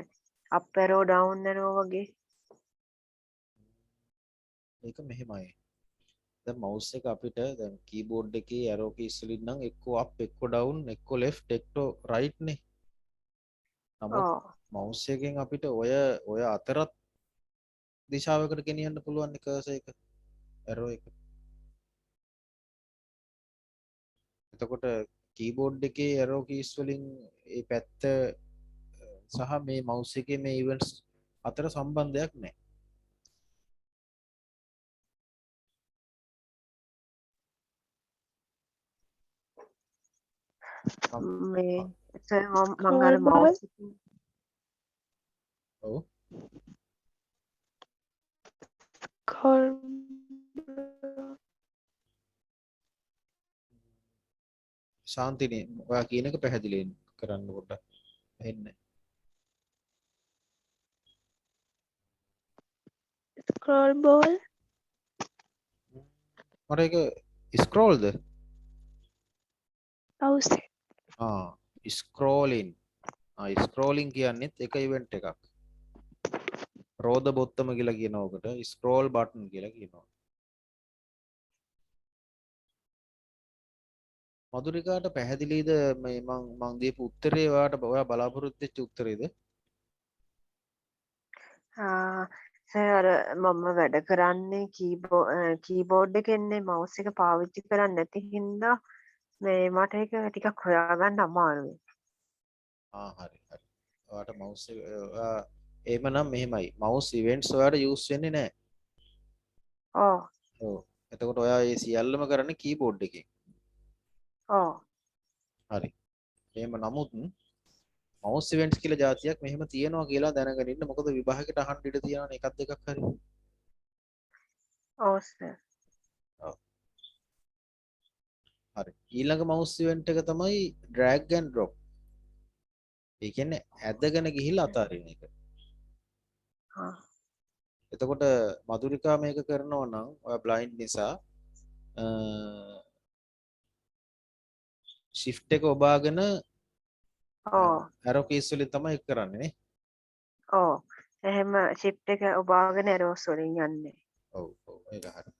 up arrow down arrow වගේ. ඒක මෙහෙමයි. දැන් මවුස් එක අපිට දැන් කීබෝඩ් එකේ ඇරෝ කීස් වලින් නම් එක්ක up එක්ක down එක්ක left එක්ක right නේ. නමුත් ඔව්. මවුස් එකෙන් අපිට ඔය අතරත් දිශාවකට ගෙනියන්න පුළුවන් නේ කර්සර් එක ඇරෝ එක. එතකොට කීබෝඩ් එකේ ඇරෝ කීස් වලින් මේ පැත්ත සහ මේ මවුස් එකේ මේ ඉවෙන්ට්ස් අතර සම්බන්ධයක් නැහැ. මේ සර් මම අර Scroll bar. මවුස් ඔව්. Scroll ශාන්තිනේ ඔයා කියන එක පැහැදිලි කරන්න පොඩ්ඩක්. ඇහෙන්නේ scroll ball. මට ඒක ස්ක්‍රෝල්ද? Mouse. ස්ක්‍රෝලින්. ස්ක්‍රෝලින් කියන්නේත් එක ඉවෙන්ට් එකක්. රෝද බොත්තම කියලා කියන ඔකට ස්ක්‍රෝල් බටන් කියලා කියනවා. මధుරිකාට පැහැදිලිද මේ මං දීපු උත්තරේ ඔයා බලාපොරොත්තු වෙච්ච උත්තරේද? සර් අර මම වැඩ කරන්නේ කීබෝඩ් එකෙන්නේ මවුස් එක පාවිච්චි කරන්නේ නැති හින්දා මේ මට ඒක ටිකක් හොයාගන්න අමාරුයි. හරි හරි. ඔයාට මවුස් එක එහෙමනම් මෙහෙමයි. මවුස් ඉවෙන්ට්ස් ඔයාට යූස් වෙන්නේ නැහැ. ඔව්. ඔව්. එතකොට ඔයා මේ සියල්ලම කරන්නේ කීබෝඩ් එකෙන්. ඔව්. හරි. එහෙම නමුත් මවුස් ඉවෙන්ට්ස් කියලා જાතියක් මෙහෙම තියෙනවා කියලා දැනගෙන ඉන්න. මොකද විභාගයට අහන්න ඉඩ තියෙනවනේ එකක් දෙකක් හරි. ඔව් සර්. ඔව්. හරි. ඊළඟ මවුස් ඉවෙන්ට් එක තමයි drag and drop. ඒ කියන්නේ ඇදගෙන ගිහිල්ලා අතාරින එක. එතකොට මధుරිකා මේක කරනවා නම් ඔයා බ්ලයින්ඩ් නිසා shift එක ඔබාගෙන arrow keys වලින් තමයි ඒක කරන්නේ නේ. ඔව්. එහෙම shift එක ඔබාගෙන arrows වලින් යන්නේ. ඔව් ඔව් ඒක හරි.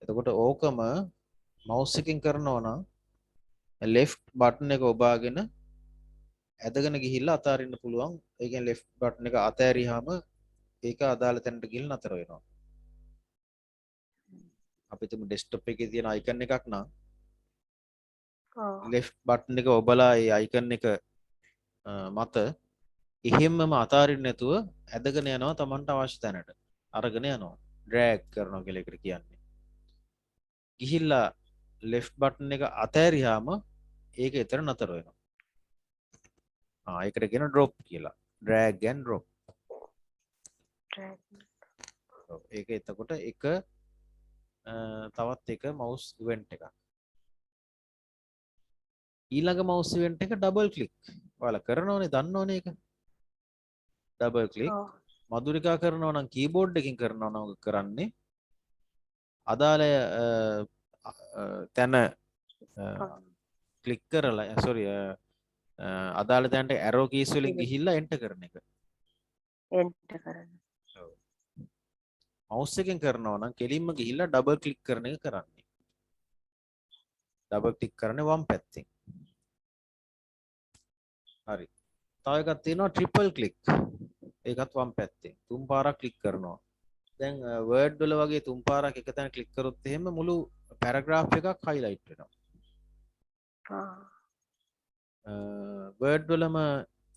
එතකොට ඕකම mouse එකෙන් කරනවා නම් left button එක ඔබාගෙන ඇදගෙන ගිහිල්ලා අතාරින්න පුළුවන්. ඒ කියන්නේ left button එක අතෑරියාම ඒක අදාළ තැනට ගිහින් නතර වෙනවා. අපි තුමු desktop එකේ තියෙන icon එකක් නම් left button එක ඔබලා ඒ icon එක මත එහෙම්මම අතාරින්න නැතුව ඇදගෙන යනවා Tamanට අවශ්‍ය තැනට. අරගෙන යනවා. drag කරනවා කියලා එකට කියන්නේ. ගිහිල්ලා left button එක අතෑරියාම ඒක එතන නතර වෙනවා. ඒකට කියන drop කියලා. drag and drop. ඒක එතකොට එක තවත් එක mouse event එකක්. ඊළඟ mouse event එක double click. ඔයාලා කරනවනේ දන්නවනේ ඒක. double click. මధుරිකා කරනවා නම් keyboard එකකින් කරනවා නම් කරන්නේ අදාළ තැන click කරලා sorry අදාළ තැනට arrow keys වලින් ගිහිල්ලා enter කරන එක. enter කරන. ඔව්. mouse එකෙන් කරනවා නම් කෙලින්ම ගිහිල්ලා double click කරන එක කරන්නේ. double click කරන්නේ වම් පැත්තෙන්. හරි. තව එකක් තියෙනවා triple click. ඒකත් වම් පැත්තෙන්. තුන් පාරක් click කරනවා. දැන් word වල වගේ තුන් පාරක් එක තැන click කරොත් එහෙම මුළු paragraph එකක් highlight වෙනවා. word වලම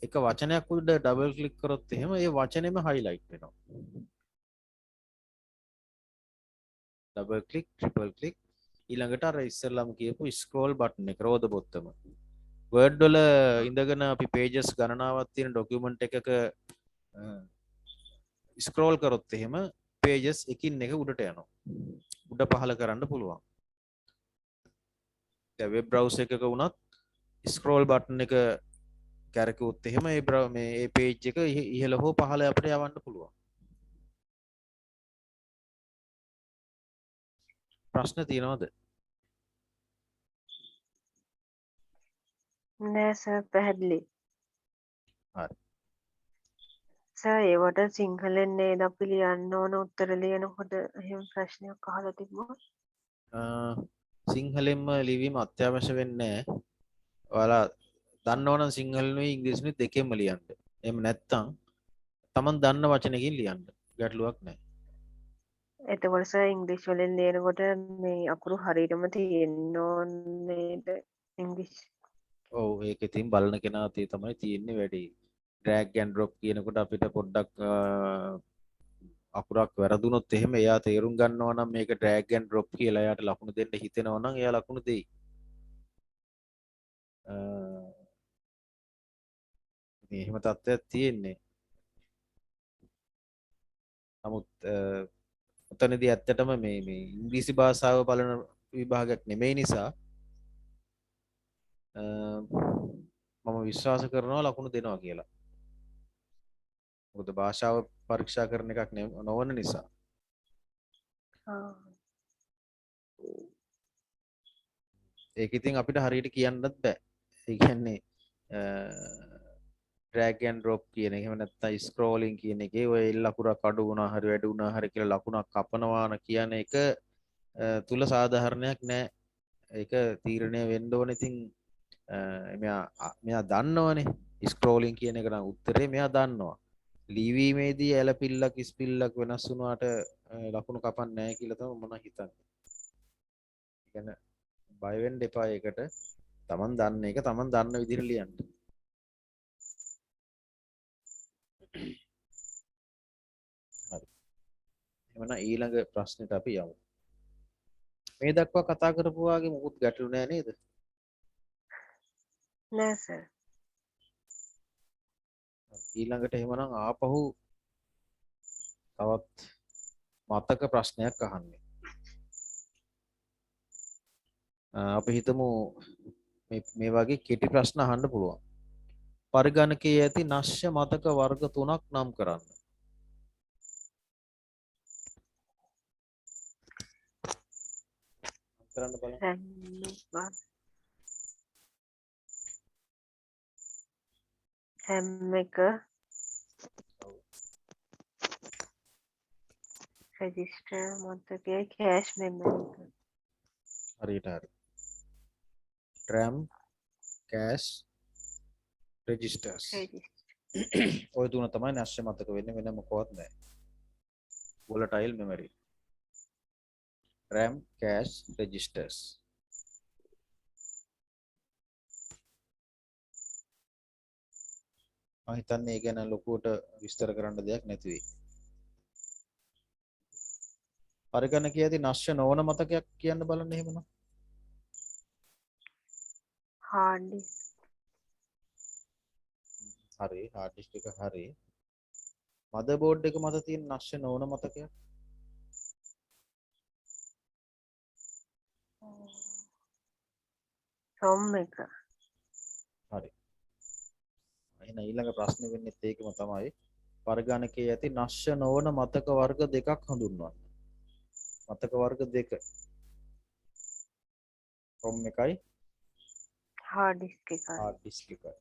එක වචනයක් උඩ double click කරොත් එහෙම ඒ වචනේම highlight වෙනවා. double click triple click ඊළඟට අර ඉස්සෙල්ලාම කියපු scroll button එක රෝද බොත්තම. word වල ඉඳගෙන අපි pages ගණනාවක් තියෙන document එකක scroll කරොත් එහෙම pages එකින් එක උඩට යනවා. උඩ පහළ කරන්න පුළුවන්. දැන් web browser එකක වුණත් scroll button එක කැරකුවොත් එහෙම මේ page එක ඉහළ හෝ පහළ අපිට යවන්න පුළුවන්. ප්‍රශ්න තියෙනවද? නෑ සර් පැහැදිලි. හරි. සර් ඒවට සිංහලෙන් නේද අපි ලියන්න ඕන උත්තර ලියනකොට එහෙම ප්‍රශ්නයක් අහලා තිබුණා. සිංහලෙන්ම ලිවීම අත්‍යවශ්‍ය වෙන්නේ නැහැ. ඔයාලා දන්නවනම් සිංහලෙනුයි ඉංග්‍රීසිනුයි දෙකෙන්ම ලියන්න. එහෙම නැත්නම් Taman දන්න වචනකින් ලියන්න. ගැටලුවක් නැහැ. එතකොට සර් ඉංග්‍රීසි වලින් ලියනකොට මේ අකුරු හරියටම තියෙන්න ඕනේද ඉංග්‍රීසි? ඔව් ඒක ඉතින් බලන කෙනා තමයි තියෙන්නේ වැඩි. drag and drop කියනකොට අපිට පොඩ්ඩක් අකුරක් වැරදුනොත් එහෙම එයා තේරුම් ගන්නවා නම් මේක drag and drop කියලා එයාට ලකුණු දෙන්න හිතෙනවා නම් එයා ලකුණු දෙයි. ඉතින් එහෙම තත්ත්වයක් තියෙන්නේ. නමුත් ඔතනදී ඇත්තටම මේ ඉංග්‍රීසි භාෂාව බලන විභාගයක් නෙමෙයි නිසා මම විශ්වාස කරනවා ලකුණු දෙනවා කියලා. මොකද භාෂාව පරීක්ෂා කරන එකක් නොවන නිසා. ඒක ඉතින් අපිට හරියට කියන්නත් බෑ. ඒ කියන්නේ drag and drop කියන එක එහෙම නැත්නම් scrolling කියන එකේ ඔය ලකුණක් අඩු වුණා හරි වැඩි වුණා හරි කියලා ලකුණක් කපනවා කියන එක තුල සාධාරණයක් නෑ. ඒක තීරණය වෙන්න ඕනේ. ඉතින් මෙයා දන්නවනේ ස්ක්‍රෝලින් කියන එක නම් උත්තරේ මෙයා දන්නවා. ලිවීමේදී ඇලපිල්ලක් ස්පිල්ලක් වෙනස් වුණාට ලකුණු කපන්නේ නැහැ කියලා තමයි මම හිතන්නේ. يعني බය වෙන්න එපා ඒකට. Taman දන්න එක Taman දන්න විදිහට ලියන්න. හරි. එහෙනම් ඊළඟ ප්‍රශ්නෙට අපි යමු. මේ දක්වා කතා කරපු වාගේ මොකුත් ගැටලු නැහැ නේද? නෑ සර්. ඊළඟට එහෙමනම් ආපහු තවත් මතක ප්‍රශ්නයක් අහන්නේ. අපි හිතමු මේ වගේ කෙටි ප්‍රශ්න අහන්න පුළුවන්. පරිගණකයේ ඇති නශ්‍ය මතක වර්ග 3ක් නම් කරන්න. කරන්න බලන්න. හැම් එක රෙජිස්ටර් මතකයේ කෑෂ් මෙමරි එක. හරියට හරි. RAM cache registers. ඔය තුන තමයි නශ්‍ය මතක වෙන්නේ, වෙන මොකවත් නැහැ. volatile memory. RAM cache registers. මම හිතන්නේ ඒ ගැන ලොකුවට විස්තර කරන්න දෙයක් නැති වෙයි. පරිගණකයේ ඇති නශ්‍ය නොවන මතකයක් කියන්න බලන්න එහෙමනම්. hard disk. හරි, hard disk එක හරි. motherboard එක මත තියෙන නශ්‍ය නොවන මතකයක්. ROM එක. හරි. එහෙනම් ඊළඟ ප්‍රශ්නේ වෙන්නේ ඒකම තමයි. පරිගණකයේ ඇති නශ්‍ය නොවන මතක වර්ග දෙකක් හඳුන්වන්න. මතක වර්ග දෙක. ROM එකයි hard disk එක. hard disk එකයි.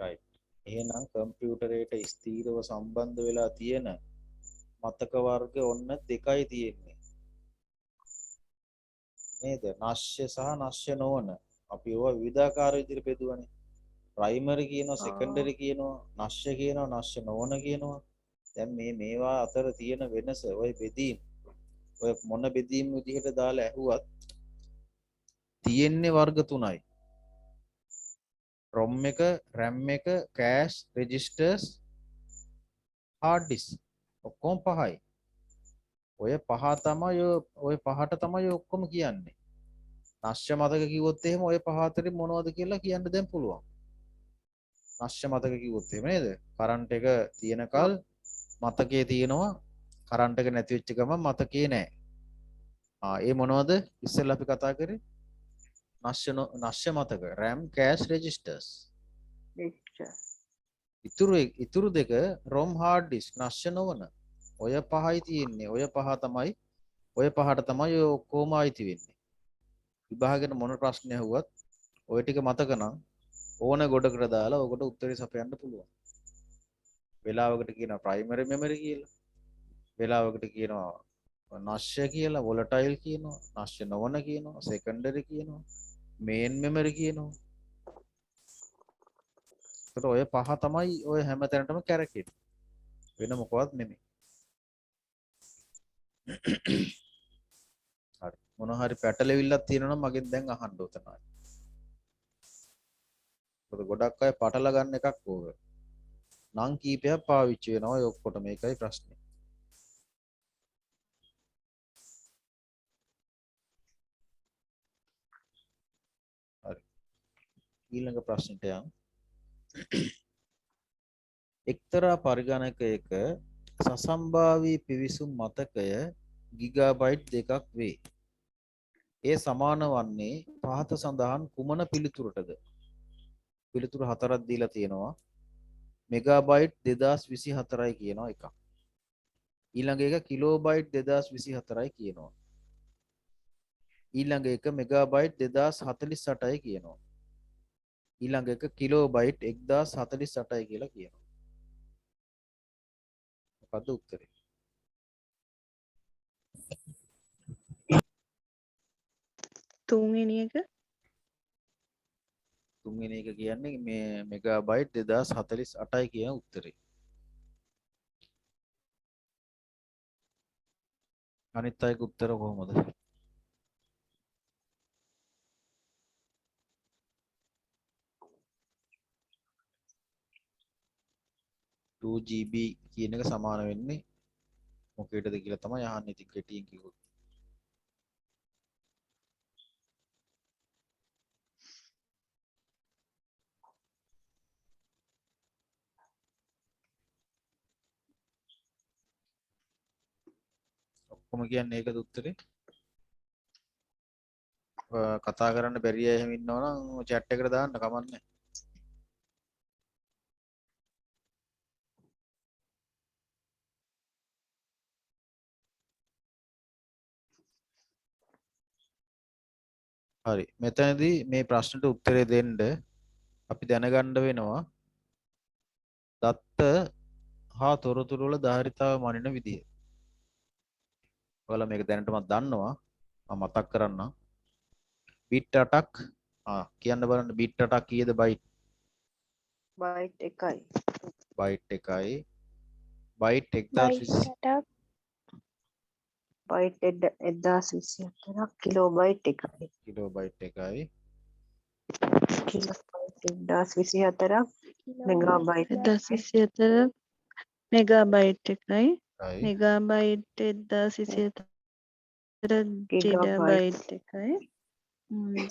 right. එහෙනම් කම්පියුටරයට ස්ථීරව සම්බන්ධ වෙලා තියෙන මතක වර්ග ඔන්න දෙකයි තියෙන්නේ. නේද? නශ්‍ය සහ නශ්‍ය නොවන. අපි ඒවා විවිධාකාර විදිහට බෙදුවනේ. ප්‍රයිමරි කියනවා, සෙකන්ඩරි කියනවා, නශ්‍ය කියනවා, නශ්‍ය නොවන කියනවා. දැන් මේවා අතර තියෙන වෙනස ඔය බෙදීම් ඔය මොන බෙදීම් විදිහට දාලා ඇහුවත් තියෙන්නේ වර්ග තුනයි. ROM එක, RAM එක, cache registers, hard disk. ඔක්කොම පහයි. ඔය පහ තමයි ඔය පහට තමයි ඔක්කොම කියන්නේ. නශ්‍ය මතක කිව්වොත් එහෙම ඔය පහ අතරින් මොනවද කියලා කියන්න දැන් පුළුවන්. නශ්‍ය මතක කිව්වොත් එහෙම නේද? කරන්ට් එක තියෙනකල් මතකයේ තියෙනවා, කරන්ට් එක නැති වෙච්ච ගමන් මතකයේ නැහැ. ඒ මොනවද? ඉස්සෙල්ලා අපි කතා කරේ නශ්‍ය මතක RAM cache registers. ඉතුරු දෙක ROM hard disk නශ්‍ය නොවන. ඔය පහයි තියෙන්නේ. ඔය පහට තමයි ඔය ඔක්කොම අයිති වෙන්නේ. විභාගෙට මොන ප්‍රශ්න ඇහුවත් ඔය ටික මතක නම් ඕන ගොඩකට දාලා ඔකට උත්තරේ සපයන්න පුළුවන්. වෙලාවකට කියනවා ප්‍රයිමරි මෙමරි කියලා. වෙලාවකට කියනවා නශ්‍ය කියලා, volatile කියනවා, නශ්‍ය නොවන කියනවා, secondary කියනවා, main memory කියනවා. ඒකට ඔය පහ තමයි ඔය හැම තැනටම කැරකෙන්නේ. වෙන මොකවත් නෙමෙයි. හරි. මොන හරි පැටලෙවිල්ලක් තියෙනවා නම් මගෙන් දැන් අහන්න උතනයි. මොකද ගොඩක් අය පටල ගන්න එකක් ඕක. නම් කීපයක් පාවිච්චි වෙනවා ඔය ඔක්කොට මේකයි ප්‍රශ්නේ. හරි. ඊළඟ ප්‍රශ්නට යමු. එක්තරා පරිගණකයක සසම්භාවී පිවිසුම් මතකය ගිගාබයිට් 2ක් වේ. ඒ සමාන වන්නේ පහත සඳහන් කුමන පිළිතුරටද? පිළිතුරු හතරක් දීලා තියෙනවා. මෙගාබයිට් 2024යි කියනවා එකක්. ඊළඟ එක කිලෝබයිට් 2024යි කියනවා. ඊළඟ එක මෙගාබයිට් 2048යි කියනවා. ඊළඟ එක කිලෝබයිට් 1048යි කියලා කියනවා. මොකද්ද උත්තරේ? තුන්වෙනි එක තුන්වෙනි එක කියන්නේ මේ මෙගාබයිට් 2048යි කියන උත්තරේ. අනිත් අයගේ උත්තර කොහොමද? 2GB කියන එක සමාන වෙන්නේ මොකේටද කියලා තමයි අහන්නේ. ඉතින් කෙටියෙන් කිව්වොත් ඔක්කොම කියන්නේ ඒකද උත්තරේ? කතා කරන්න බැරි අය එහෙම ඉන්නවනම් chat එකට දාන්න කමන්නේ. හරි. මෙතනදී මේ ප්‍රශ්නට උත්තරේ දෙන්න අපි දැනගන්න වෙනවා දත්ත හා තොරතුරු වල ධාරිතාව මනින විදිය. ඔයාලා මේක දැනටමත් දන්නවා. මම මතක් කරන්නම්. බිට් 8ක් කියන්න බලන්න බිට් 8ක් කීයද බයිට්? බයිට් එකයි. බයිට් එකයි. බයිට් බයිට් 1020 8ක් බයිට් 1024ක් කිලෝබයිට් එකයි. කිලෝබයිට් එකයි. කිලෝබයිට් 1024ක් මෙගාබයිට් 1024 මෙගාබයිට් එකයි එකයි. මෙගාබයිට් 1024 ගිගාබයිට් ජිගාබයිට් එකයි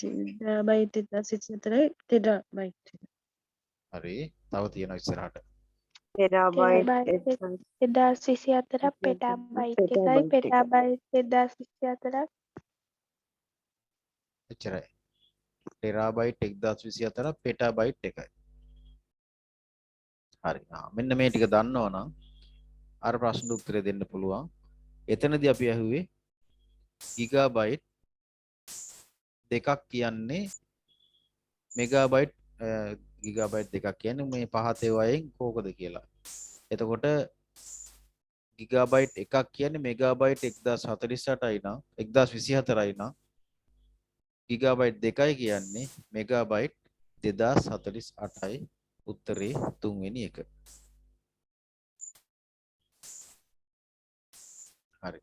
ජිගාබයිට් 1024 ටෙරාබයිට් එකයි හරි. තව තියෙනවා ඉස්සරහට. ටෙරාබයිට් ටෙරාබයිට් 1024 පෙටාබයිට් එකයි පෙටාබයිට් එකයි. පෙටාබයිට් 1024 එච්චරයි. ටෙරාබයිට් 1024 පෙටාබයිට් එකයි. හරි. මෙන්න මේ ටික දන්නවනම් අර ප්‍රශ්නෙට උත්තරේ දෙන්න පුළුවන්. එතනදී අපි අහුවේ ගිගාබයිට් දෙකක් කියන්නේ මෙගාබයිට් ගිගාබයිට් දෙකක් කියන්නේ මේ පහත ඒවායින් කෝකද කියලා. එතකොට ගිගාබයිට් එකක් කියන්නේ මෙගාබයිට් 1048යි නම් 1024යි නම් ගිගාබයිට් දෙකයි කියන්නේ මෙගාබයිට් 2048යි. උත්තරේ තුන්වෙනි එක. හරි.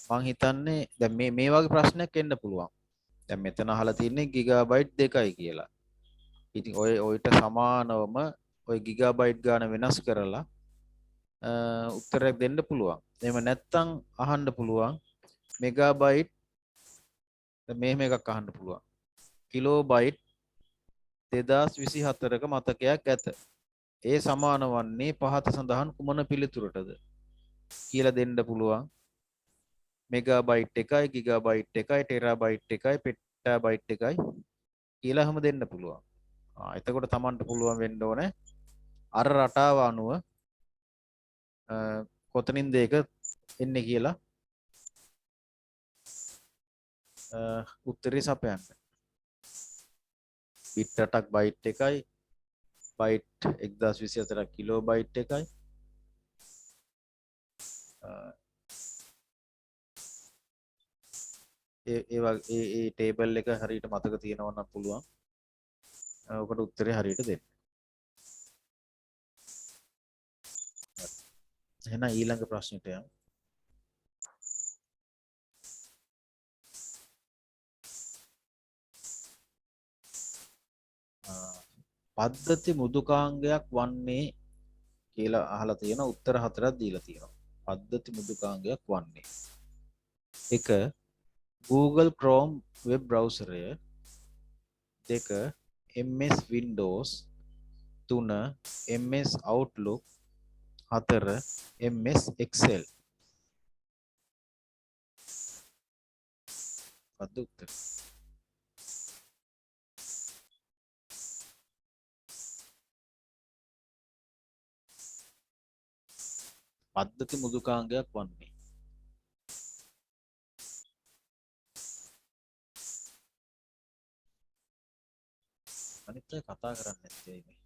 මං හිතන්නේ දැන් මේ වගේ ප්‍රශ්නයක් එන්න පුළුවන්. දැන් මෙතන අහලා තියෙන්නේ ගිගාබයිට් 2යි කියලා. ඉතින් ඔයිට සමානවම ඔය ගිගාබයිට් ගාන වෙනස් කරලා උත්තරයක් දෙන්න පුළුවන්. එහෙම නැත්නම් අහන්න පුළුවන් මෙගාබයිට් මෙහෙම එකක් අහන්න පුළුවන්. කිලෝබයිට් 2024ක මතකයක් ඇත. ඒ සමාන වන්නේ පහත සඳහන් කුමන පිළිතුරටද කියලා දෙන්න පුළුවන්. මෙගාබයිට් එකයි ගිගාබයිට් එකයි ටෙරාබයිට් එකයි පෙටාබයිට් එකයි කියලා හැම දෙන්න පුළුවන්. එතකොට Tamanට පුළුවන් වෙන්න ඕනේ අර රටාව අනුව කොතනින්ද ඒක එන්නේ කියලා උත්තරේ සපයන්න. බිට් 8ක් බයිට් එකයි බයිට් 1024ක් කිලෝබයිට් එකයි ඒ ටේබල් එක හරියට මතක තියෙනවා නම් පුළුවන් ඔකට උත්තරේ හරියට දෙන්න. එහෙනම් ඊළඟ ප්‍රශ්නෙට යමු. පද්ධති මෘදුකාංගයක් වන්නේ කියලා අහලා තියෙන උත්තර හතරක් දීලා තියෙනවා. පද්ධති මෘදුකාංගයක් වන්නේ 1. Google Chrome web browserය 2. MS Windows 3. MS Outlook 4. MS Excel. මොකක්ද උත්තර? පද්ධති මෘදුකාංගයක් වන්නේ අනිත් අය කතා කරන්නේ නැත්තේ මේ.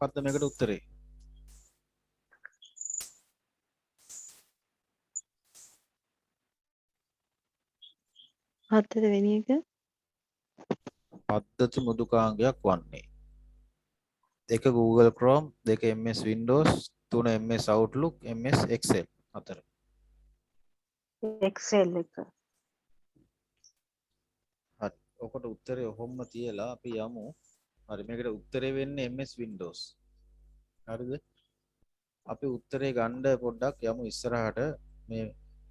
මොකක්ද මේකට උත්තරේ? හතරවෙනි එක පද්ධති මෘදුකාංගයක් වන්නේ. 1 Google Chrome, 2 MS Windows, 3 MS Outlook, MS Excel. 4. Excel එක. හරි. ඔකට උත්තරේ ඔහොම තියලා අපි යමු. හරි මේකට උත්තරේ වෙන්නේ MS Windows. හරිද? අපි උත්තරේ ගන්න පොඩ්ඩක් යමු ඉස්සරහට. මේ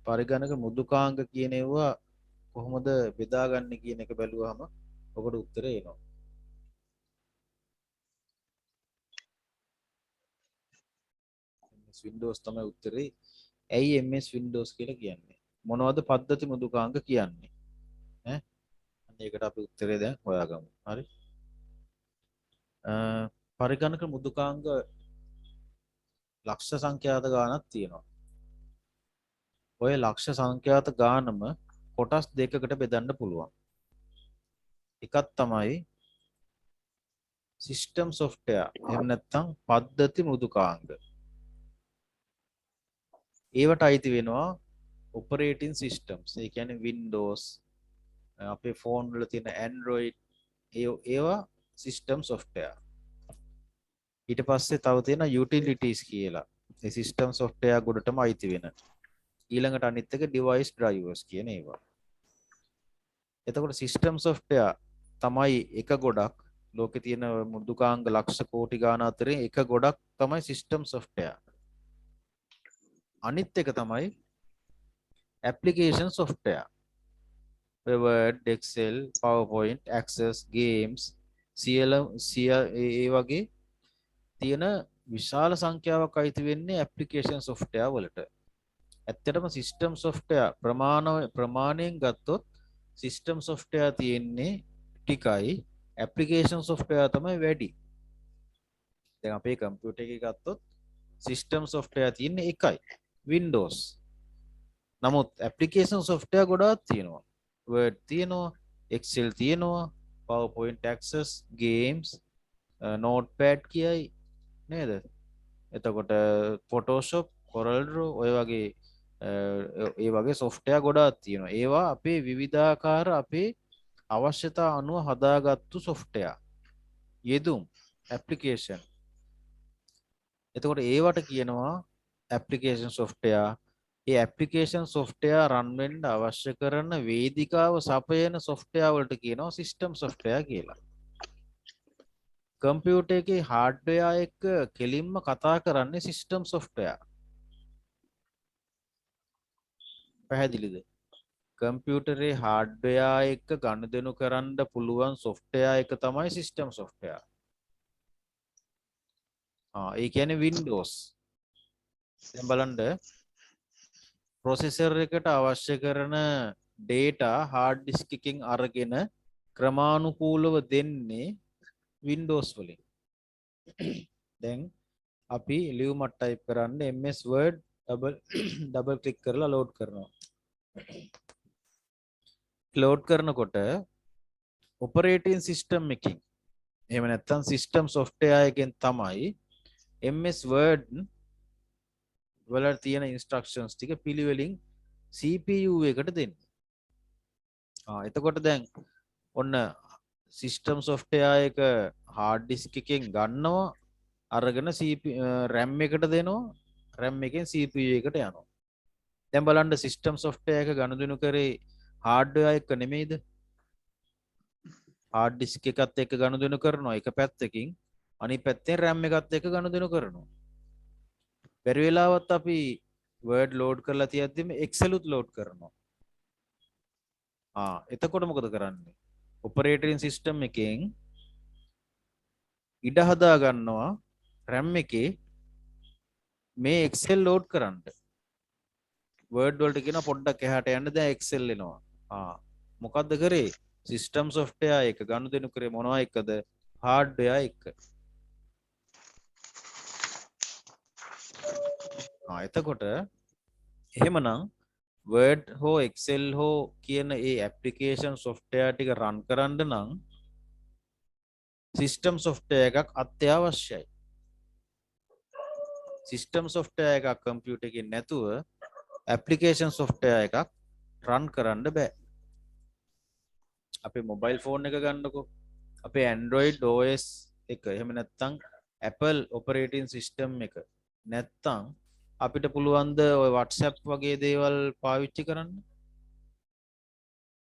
පරිගණක මෘදුකාංග කියන ඒවා කොහොමද බෙදාගන්නේ කියන එක බැලුවාම ඔකට උත්තරේ එනවා. MS Windows තමයි උත්තරේ. ඇයි MS Windows කියලා කියන්නේ? මොනවද පද්ධති මෘදුකාංග කියන්නේ? ඈ අන්න ඒකට අපි උත්තරේ දැන් හොයාගමු. හරි. පරිගණක මෘදුකාංග ලක්ෂ සංඛ්‍යාත ගානක් තියෙනවා. ඔය ලක්ෂ සංඛ්‍යාත ගානම කොටස් දෙකකට බෙදන්න පුළුවන්. එකක් තමයි සිස්ටම් software. එහෙම නැත්නම් පද්ධති මෘදුකාංග. ඒවට අයිති වෙනවා operating systems. ඒ කියන්නේ Windows, අපේ ෆෝන් වල තියෙන Android ඒවා system software. ඊට පස්සේ තව තියෙන utilities කියලා. ඒ system software ගොඩටම අයිති වෙන. ඊළඟට අනිත් එක device drivers කියන ඒවා. එතකොට system software තමයි එක ගොඩක්. ලෝකේ තියෙන මෘදුකාංග ලක්ෂ කෝටි ගාන අතරේ එක ගොඩක් තමයි system software. අනිත් එක තමයි application software. Word, Excel, PowerPoint, Access, Games, CLM, ඒ වගේ තියෙන විශාල සංඛ්‍යාවක් අයිති වෙන්නේ application software වලට. ඇත්තටම system software ප්‍රමාණයෙන් ගත්තොත් system software තියෙන්නේ ටිකයි application software තමයි වැඩි. දැන් අපේ කම්පියුටර් එකේ ගත්තොත් system software තියෙන්නේ එකයි Windows. නමුත් application software ගොඩාක් තියෙනවා. Word තියෙනවා, Excel තියෙනවා, PowerPoint Access, Games, Notepad කියයි නේද? එතකොට Photoshop, CorelDRAW ඔය වගේ ඒ වගේ software ගොඩාක් තියෙනවා. ඒවා අපේ විවිධාකාර අපේ අවශ්‍යතා අනුව හදාගත්තු software. යෙදුම් application. එතකොට ඒවට කියනවා application software. ඒ application software run වෙන්න අවශ්‍ය කරන වේදිකාව සපයන software වලට කියනවා system software කියලා. කම්පියුටර් එකේ hardware එක්ක කෙලින්ම කතා කරන්නේ system software. පැහැදිලිද? කම්පියුටරේ hardware එක්ක ගනුදෙනු කරන්න පුළුවන් software එක තමයි system software. ඒ කියන්නේ Windows. දැන් බලන්න processor එකට අවශ්‍ය කරන data hard disk එකකින් අරගෙන ක්‍රමානුකූලව දෙන්නේ Windows වලින්. දැන් අපි ලියුමක් type කරන්න MS Word double click කරලා load කරනවා. load කරනකොට operating system එකකින් එහෙම නැත්නම් system software එකෙන් තමයි MS Word වල තියෙන instructions ටික පිළිවෙලින් CPU එකට දෙන්නේ. එතකොට දැන් ඔන්න system software එක hard disk එකෙන් ගන්නවා අරගෙන RAM එකට දෙනවා RAM එකෙන් CPU එකට යනවා. දැන් බලන්න system software එක ගනුදෙනු කරේ hardware එක නෙමෙයිද? hard disk එකත් එක්ක ගනුදෙනු කරනවා එක පැත්තකින් අනිත් පැත්තෙන් RAM එකත් එක්ක ගනුදෙනු කරනවා. බැරි වෙලාවත් අපි Word load කරලා තියද්දිම Excel උත් load කරනවා. එතකොට මොකද කරන්නේ? operating system එකෙන් ඉඩ හදා ගන්නවා RAM එකේ මේ Excel load කරන්න. Word වලට කියන පොඩ්ඩක් එහාට යන්න දැන් Excel එනවා. මොකද්ද කරේ? system software එක ගනුදෙනු කරේ මොනවා එක්කද? hardware එක්ක. එතකොට එහෙමනම් Word හෝ Excel හෝ කියන ඒ application software ටික run කරන්න නම් system software එකක් අත්‍යවශ්‍යයි. සිස්ටම් software එකක් කම්පියුටර් එකේ නැතුව ඇප්ලිකේෂන් software එකක් රන් කරන්න බෑ. අපේ මොබයිල් ෆෝන් එක ගන්නකො. අපේ Android OS එක එහෙම නැත්නම් Apple operating system එක නැත්නම් අපිට පුළුවන් ද ඔය WhatsApp වගේ දේවල් පාවිච්චි කරන්න?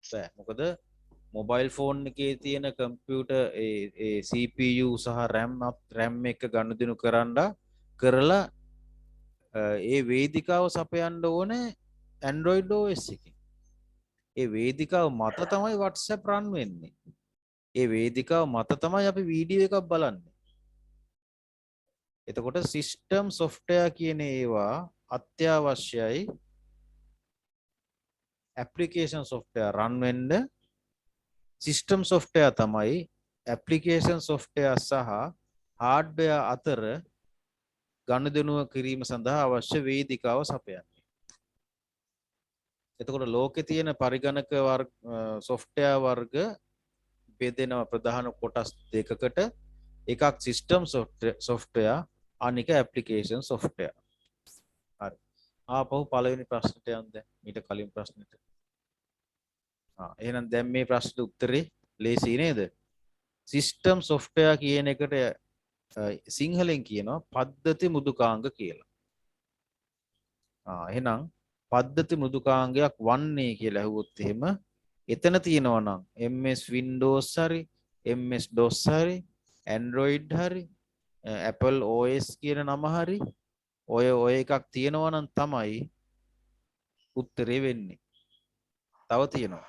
බෑ. මොකද මොබයිල් ෆෝන් එකේ තියෙන කම්පියුටර් ඒ CPU සහ RAM එක ගනුදෙනු කරලා ඒ වේදිකාව සපයන්න ඕනේ Android OS එකකින්. ඒ වේදිකාව මත තමයි WhatsApp run වෙන්නේ. ඒ වේදිකාව මත තමයි අපි වීඩියෝ එකක් බලන්නේ. එතකොට සිස්ටම් software කියන ඒවා අත්‍යවශ්‍යයි application software run වෙන්න. සිස්ටම් software තමයි application software සහ hardware අතර ගනුදෙනුව කිරීම සඳහා අවශ්‍ය වේදිකාව සපයන්නේ. එතකොට ලෝකේ තියෙන පරිගණක software වර්ග බෙදෙනවා ප්‍රධාන කොටස් දෙකකට. එකක් සිස්ටම් software අනික application software. හරි. ආපහු පළවෙනි ප්‍රශ්නට යන්න දැන් ඊට කලින් ප්‍රශ්නෙට. එහෙනම් දැන් මේ ප්‍රශ්නෙට උත්තරේ ලේසි නේද? සිස්ටම් software කියන එකට සිංහලෙන් කියනවා පද්ධති මෘදුකාංග කියලා. එහෙනම් පද්ධති මෘදුකාංගයක් වන්නේ කියලා ඇහුවොත් එහෙම එතන තියෙනවා නම් MS Windows හරි MS DOS හරි Android හරි Apple OS කියන නම හරි ඔය එකක් තියෙනවා නම් තමයි උත්තරේ වෙන්නේ. තව තියෙනවා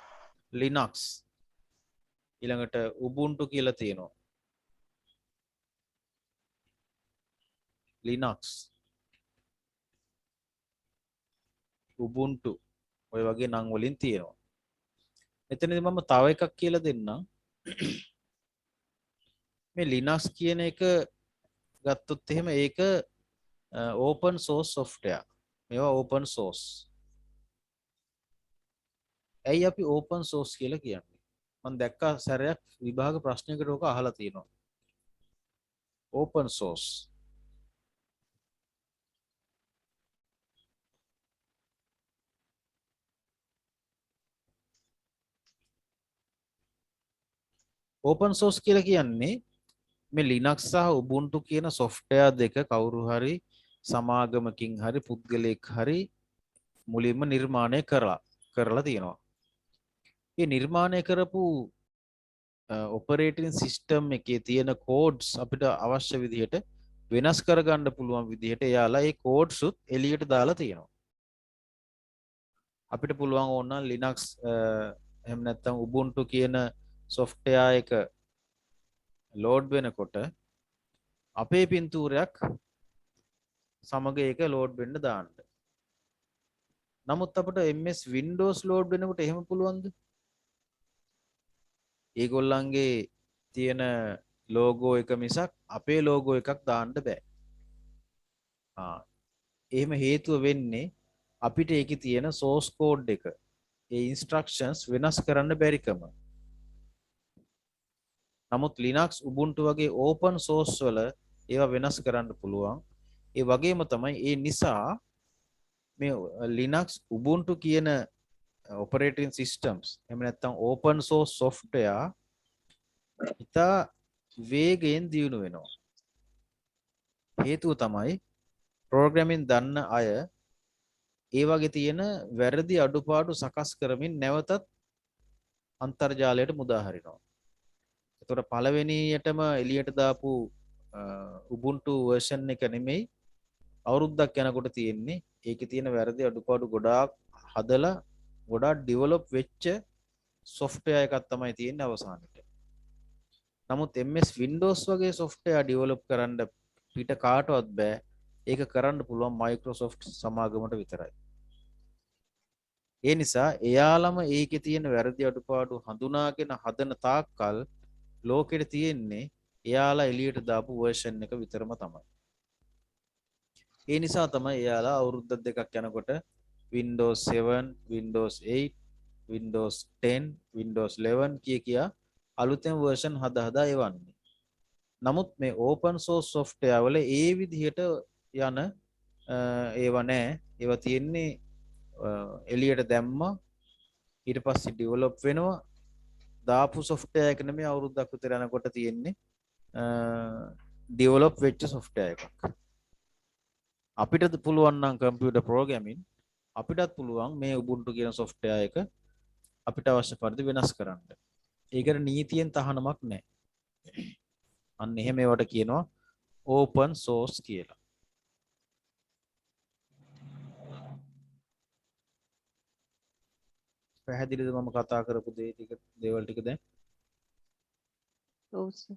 Linux ඊළඟට Ubuntu කියලා තියෙනවා. Linux Ubuntu ඔය වගේ නම් වලින් තියෙනවා. එතනදී මම තව එකක් කියලා දෙන්නම්. මේ Linux කියන එක ගත්තොත් එහෙම ඒක open source software. මේවා open source. ඇයි අපි open source කියලා කියන්නේ? මම දැක්කා සැරයක් විභාග ප්‍රශ්නයකට ඔක අහලා තියෙනවා. open source. open source කියලා කියන්නේ මේ Linux සහ Ubuntu කියන software දෙක කවුරු හරි සමාගමකින් හරි පුද්ගලයෙක් හරි මුලින්ම නිර්මාණය කරලා තියෙනවා. මේ නිර්මාණය කරපු operating system එකේ තියෙන codes අපිට අවශ්‍ය විදිහට වෙනස් කරගන්න පුළුවන් විදිහට එයාලා ඒ codes උත් එළියට දාලා තියෙනවා. අපිට පුළුවන් ඕන නම් Linux එහෙම නැත්නම් Ubuntu කියන software එක load වෙනකොට අපේ පින්තූරයක් සමග ඒක load වෙන්න දාන්න. නමුත් අපිට MS Windows load වෙනකොට එහෙම පුළුවන්ද? ඒගොල්ලන්ගේ තියෙන logo එක මිසක් අපේ logo එකක් දාන්න බෑ. එහෙම හේතුව වෙන්නේ අපිට ඒකේ තියෙන source code එක ඒ instructions වෙනස් කරන්න බැරිකම. නමුත් Linux Ubuntu වගේ open source වල ඒවා වෙනස් කරන්න පුළුවන්. ඒ වගේම තමයි ඒ නිසා මේ Linux Ubuntu කියන operating systems එහෙම නැත්නම් open source software ඉතා වේගයෙන් දියුණු වෙනවා. හේතුව තමයි programming දන්න අය ඒ වගේ තියෙන වැරදි අඩුපාඩු සකස් කරමින් නැවතත් අන්තර්ජාලයට මුදා හරිනවා. ඒතකොට පළවෙනියටම එළියට දාපු Ubuntu version එක නෙමෙයි අවුරුද්දක් යනකොට තියෙන්නේ ඒකේ තියෙන වැරදි අඩුපාඩු ගොඩාක් හදලා ගොඩාක් ඩෙවලොප් වෙච්ච software එකක් තමයි තියෙන්නේ අවසානෙට. නමුත් MS Windows වගේ software develop කරන්න පිට කාටවත් බෑ. ඒක කරන්න පුළුවන් Microsoft සමාගමට විතරයි. ඒ නිසා එයාලම ඒකේ තියෙන වැරදි අඩුපාඩු හඳුනාගෙන හදන තාක්කල් ලෝකෙට තියෙන්නේ එයාලා එළියට දාපු version එක විතරම තමයි. ඒ නිසා තමයි එයාලා අවුරුද්ද දෙකක් යනකොට Windows 7, Windows 8, Windows 10, Windows 11 කියා අලුතෙන් version හදා එවන්නේ. නමුත් මේ open source software වල ඒ විදිහට යන ඒවා නෑ. ඒවා තියෙන්නේ එළියට දැම්මා ඊට පස්සේ ඩෙවලොප් වෙනවා. දාපු software එක නෙමෙයි අවුරුද්දක් විතර යනකොට තියෙන්නේ ඩෙවලොප් වෙච්ච software එකක්. අපිට පුළුවන් නම් කම්පියුටර් ප්‍රෝග්‍රෑමින් අපිටත් පුළුවන් මේ Ubuntu කියන software එක අපිට අවශ්‍ය පරිදි වෙනස් කරන්න. ඒකට නීතියෙන් තහනමක් නැහැ. අන්න එහෙම ඒවට කියනවා open source කියලා. පැහැදිලිද මම කතා කරපු දේ ටික දේවල් ටික දැන්? ඔව් සර්.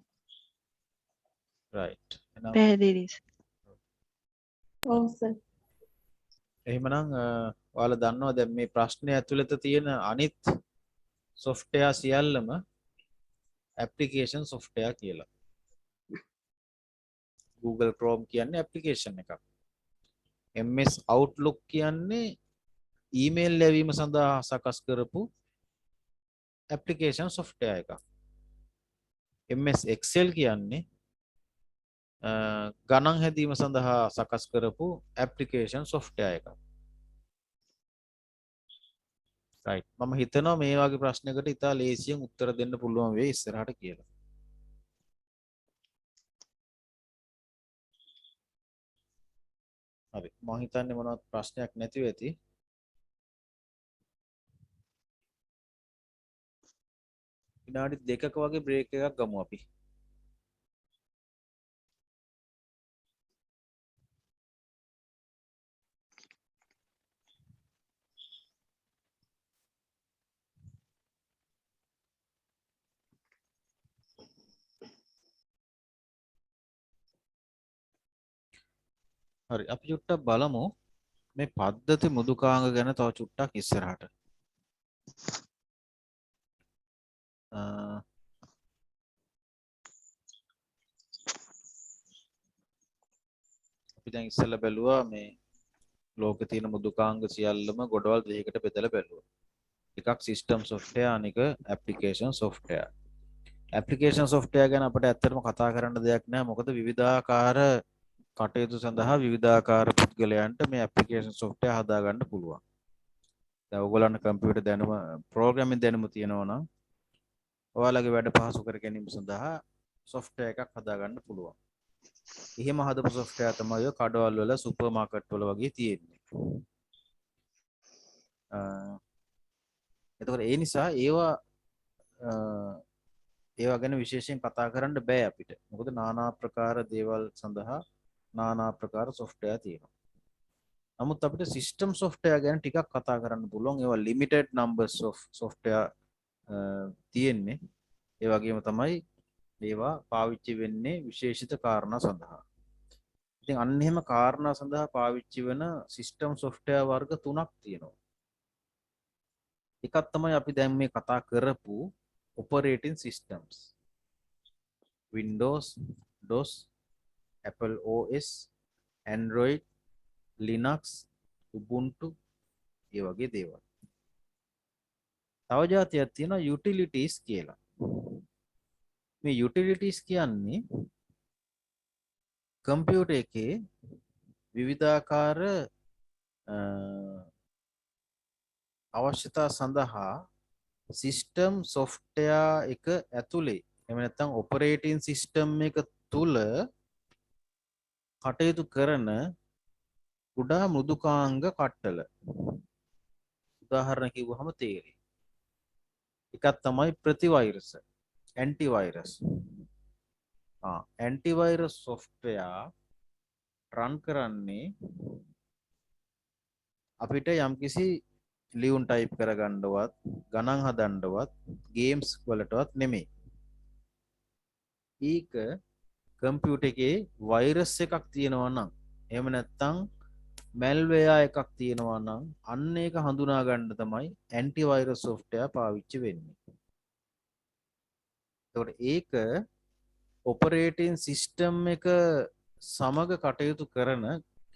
right. එහෙනම් පැහැදිලි. ඔව් සර්. එහෙමනම් ඔයාලා දන්නවා දැන් මේ ප්‍රශ්නේ ඇතුළත තියෙන අනිත් software සියල්ලම application software කියලා. Google Chrome කියන්නේ application එකක්. MS Outlook කියන්නේ ඊමේල් ලැබීම සඳහා සකස් කරපු application software එකක්. MS Excel කියන්නේ ගණන් හැදීම සඳහා සකස් කරපු application software එකක්. right. මම හිතනවා මේ වගේ ප්‍රශ්නයකට ඉතා ලේසියෙන් උත්තර දෙන්න පුළුවන් වෙයි ඉස්සරහට කියලා. හරි. මම හිතන්නේ මොනවත් ප්‍රශ්නයක් නැතිව ඇති. විනාඩි 2ක වගේ බ්‍රේක් එකක් ගමු අපි. හරි අපි චුට්ටක් බලමු මේ පද්ධති මෘදුකාංග ගැන තව චුට්ටක් ඉස්සරහට. අපි දැන් ඉස්සෙල්ලා බැලුවා මේ ලෝකේ තියෙන මෘදුකාංග සියල්ලම ගොඩවල් දෙකකට බෙදලා බැලුවා. එකක් සිස්ටම් software අනික application software. application software ගැන අපිට ඇත්තටම කතා කරන්න දෙයක් නැහැ. මොකද විවිධාකාර කටයුතු සඳහා විවිධාකාර පුද්ගලයන්ට මේ application software හදා ගන්න පුළුවන්. දැන් ඔයගොල්ලන්ට කම්පියුටර් දැනුම ප්‍රෝග්‍රෑමින් දැනුම තියෙනවා නම් ඔයාලගේ වැඩ පහසු කර ගැනීම සඳහා software එකක් හදා ගන්න පුළුවන්. එහෙම හදපු software තමයි ඔය කඩවල් වල සුපර් මාකට් වල වගේ තියෙන්නේ. එතකොට ඒ නිසා ඒවා ගැන විශේෂයෙන් කතා කරන්න බෑ අපිට. මොකද নানা ආකාර දේවල් සඳහා নানা ආකාර software තියෙනවා. නමුත් අපිට system software ගැන ටිකක් කතා කරන්න පුළුවන්. ඒවා limited numbers of software තියෙන්නේ. ඒ වගේම තමයි ඒවා පාවිච්චි වෙන්නේ විශේෂිත කාරණා සඳහා. ඉතින් අන්න එහෙම කාරණා සඳහා පාවිච්චි වෙන system software වර්ග තුනක් තියෙනවා. එකක් තමයි අපි දැන් මේ කතා කරපු operating systems. Windows, DOS, Apple OS, Android, Linux, Ubuntu ඒ වගේ දේවල්. තව જાතියක් තියෙනවා utilities කියලා. මේ utilities කියන්නේ කම්පියුටර් එකේ විවිධාකාර අවශ්‍යතා සඳහා සිස්ටම් software එක ඇතුලේ එහෙම නැත්නම් operating system එක තුල කටයුතු කරන කුඩා මෘදුකාංග කට්ටල. උදාහරණ කිව්වහම තේරෙයි. එකක් තමයි ප්‍රතිවෛරස antivirus. antivirus software run කරන්නේ අපිට යම්කිසි ලියුම් ටයිප් කරගන්නවත් ගණන් හදන්නවත් ගේම්ස් වලටවත් නෙමෙයි. ඒක කම්පියුටර් එකේ වෛරස් එකක් තියෙනවා නම් එහෙම නැත්නම් malware එකක් තියෙනවා නම් අන්න ඒක හඳුනා ගන්න තමයි antivirus software පාවිච්චි වෙන්නේ. එතකොට ඒක operating system එක සමග කටයුතු කරන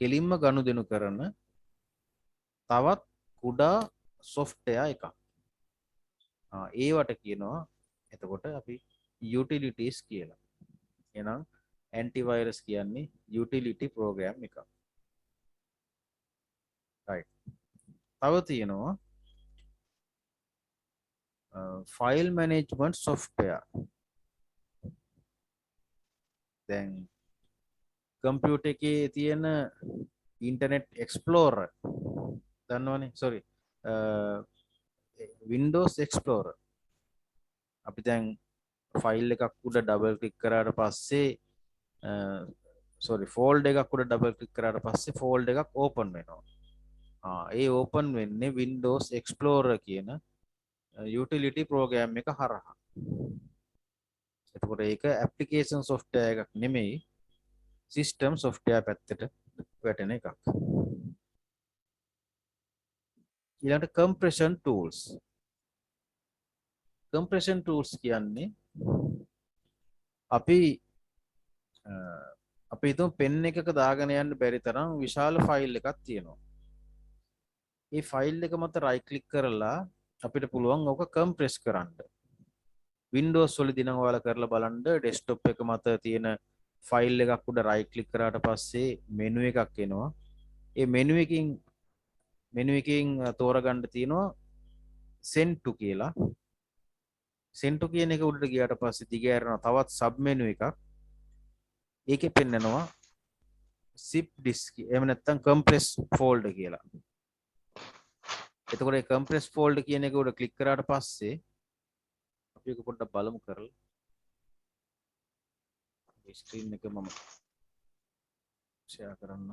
කෙලින්ම ගනුදෙනු කරන තවත් කුඩා software එකක්. ඒවට කියනවා එතකොට අපි utilities කියලා. එහෙනම් ඇන්ටිවයිරස් කියන්නේ යුටිලිටි ප්‍රෝග්‍රෑම් එකක්. right. තව තියෙනවා ෆයිල් මැනේජ්මන්ට් software. දැන් කම්පියුටර් එකේ තියෙන ඉන්ටර්නෙට් එක්ස්ප්ලෝරර් දන්නවනේ sorry Windows Explorer. අපි දැන් ෆයිල් එකක් උඩ ඩබල් ක්ලික් කරාට පස්සේ ෆෝල්ඩර් එකක් උඩ ඩබල් ක්ලික් කරාට පස්සේ ෆෝල්ඩර් එකක් ඕපන් වෙනවා. ඒ ඕපන් වෙන්නේ Windows Explorer කියන යුටිලිටි ප්‍රෝග්‍රෑම් එක හරහා. එතකොට ඒක ඇප්ලිකේෂන් software එකක් නෙමෙයි සිස්ටම් software පැත්තට වැටෙන එකක්. ඊළඟට compression tools. compression tools කියන්නේ අපි හිතමු පෙන් එකක දාගෙන යන්න බැරි තරම් විශාල ෆයිල් එකක් තියෙනවා. මේ ෆයිල් එක මත right click කරලා අපිට පුළුවන් ඕක compress කරන්න. Windows වලදී නම් ඔයාලා කරලා බලන්න desktop එක මත තියෙන ෆයිල් එකක් උඩ right click කරාට පස්සේ menu එකක් එනවා. ඒ menu එකකින් තෝරගන්න තියෙනවා send to කියලා. send to කියන එක උඩට ගියාට පස්සේ දිගහැරෙනවා තවත් sub menu එකක්. ඒකේ පෙන්නනවා zip disk එහෙම නැත්නම් compress folder කියලා. එතකොට මේ compress folder කියන එක උඩ ක්ලික් කරාට පස්සේ අපි ඒක පොඩ්ඩක් බලමු කරලා. මේ ස්ක්‍රීන් එක මම ෂෙයා කරන්න.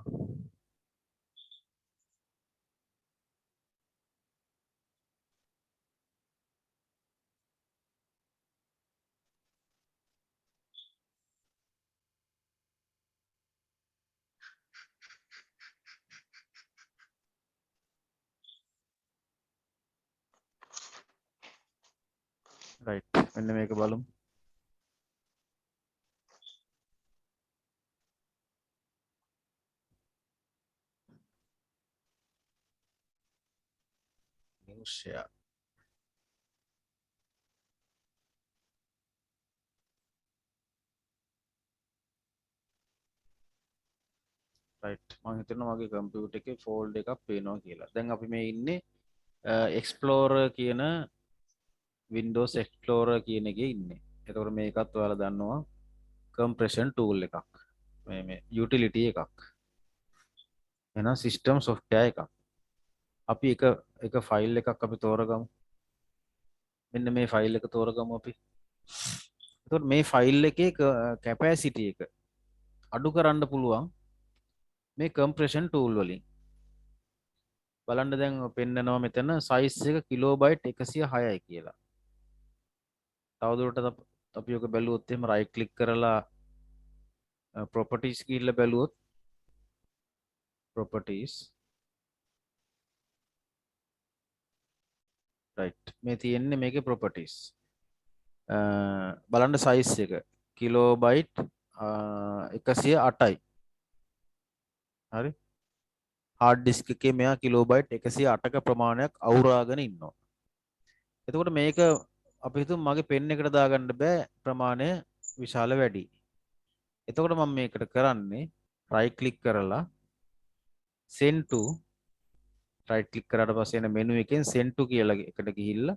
right මෙන්න මේක බලමු. new share right මම හිතනවා මගේ කම්පියුටර් එකේ ෆෝල්ඩර් එකක් පේනවා කියලා. දැන් අපි මේ ඉන්නේ Explorer කියන Windows Explorer කියන එකේ ඉන්නේ. එතකොට මේකත් ඔයාලා දන්නවා compression tool එකක්. මේ utility එකක්. එහෙනම් system software එකක්. අපි එක ෆයිල් එකක් අපි තෝරගමු. මෙන්න මේ ෆයිල් එක තෝරගමු අපි. එතකොට මේ ෆයිල් එකේ capacity එක අඩු කරන්න පුළුවන් මේ compression tool වලින්. බලන්න දැන් පෙන්නනවා මෙතන size එක kilobyte 106යි කියලා. තවදුරටත් අපි ඔක බැලුවොත් එහෙම right click කරලා properties ගිහිල්ලා බැලුවොත් properties right මේ තියෙන්නේ මේකේ properties බලන්න size එක kilobyte 108යි හරි hard disk එකේ මෙයා kilobyte 108ක ප්‍රමාණයක් අවුරාගෙන ඉන්නවා. එතකොට මේක අපි හිතමු මගේ පෙන් එකට දාගන්න බෑ ප්‍රමාණය විශාල වැඩි. එතකොට මම මේකට කරන්නේ right click කරලා send to right click කරාට පස්සේ එන menu එකෙන් send to කියලා එකට ගිහිල්ලා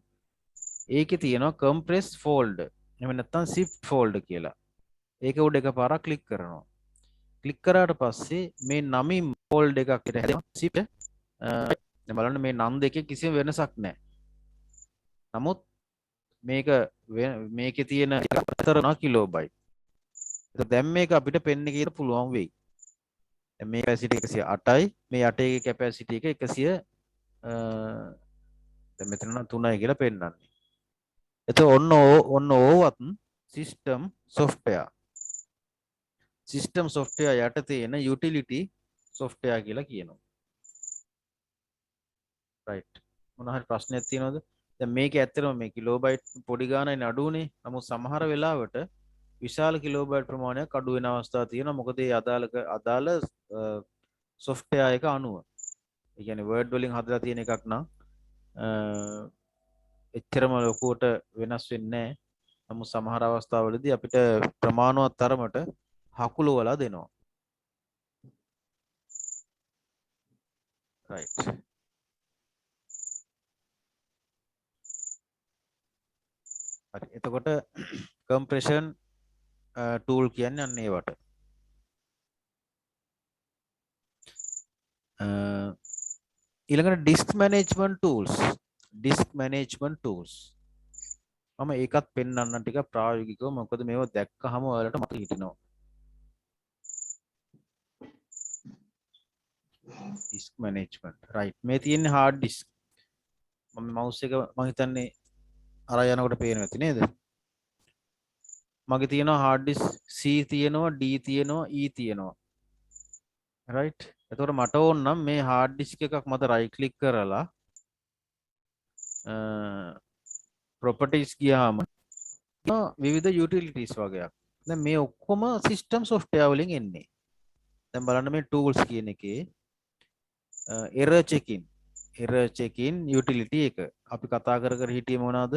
ඒකේ තියෙනවා compress folder. එහෙම නැත්නම් zip folder කියලා. ඒක උඩ එකපාරක් click කරනවා. click කරාට පස්සේ මේ නමින් folder එකක් විතර හැදෙනවා zip. දැන් බලන්න මේ නම් දෙකේ කිසිම වෙනසක් නැහැ. නමුත් මේකේ තියෙන 4 කිලෝබයිට්. ඒක දැන් මේක අපිට පෙන් එකේ පුළුවන් වෙයි. දැන් මේ කැපැසිටි 108යි මේ 8 එකේ කැපැසිටි එක 100 දැන් මෙතන නම් 3යි කියලා පෙන්නන්නේ. එතකොට ඔන්න ඕවත් සිස්ටම් software. සිස්ටම් software යට තියෙන utility software කියලා කියනවා. right මොන හරි ප්‍රශ්නයක් තියෙනවද? දැන් මේක ඇත්තටම මේ කිලෝබයිට් පොඩි ගානයි අඩුනේ. නමුත් සමහර වෙලාවට විශාල කිලෝබයිට් ප්‍රමාණයක් අඩු වෙන අවස්ථා තියෙනවා. මොකද ඒ අදාළ software එක අනුව. ඒ කියන්නේ word වලින් හදලා තියෙන එකක් නම් එච්චරම ලොකුවට වෙනස් වෙන්නේ නැහැ. නමුත් සමහර අවස්ථාවලදී අපිට ප්‍රමාණවත් තරමට හකුලවලා දෙනවා. right. හරි. එතකොට compression tool කියන්නේ අන්න ඒවට. ඊළඟට disk management tools. disk management tools. මම ඒකත් පෙන්වන්න ටික ප්‍රායෝගිකව මොකද මේව දැක්කහම ඔයාලට මතක හිටිනවා. disk management right මේ තියෙන්නේ hard disk. මම mouse එක මම හිතන්නේ අර යනකොට පේනවා ඇති නේද? මගේ තියෙනවා hard disk C තියෙනවා D තියෙනවා E තියෙනවා. right. එතකොට මට ඕන නම් මේ hard disk එකක් මත right click කරලා properties ගියාම විවිධ utilities වගේක්. දැන් මේ ඔක්කොම system software වලින් එන්නේ. දැන් බලන්න මේ tools කියන එකේ error checking utility එක අපි කතා කර හිටියේ මොනවාද?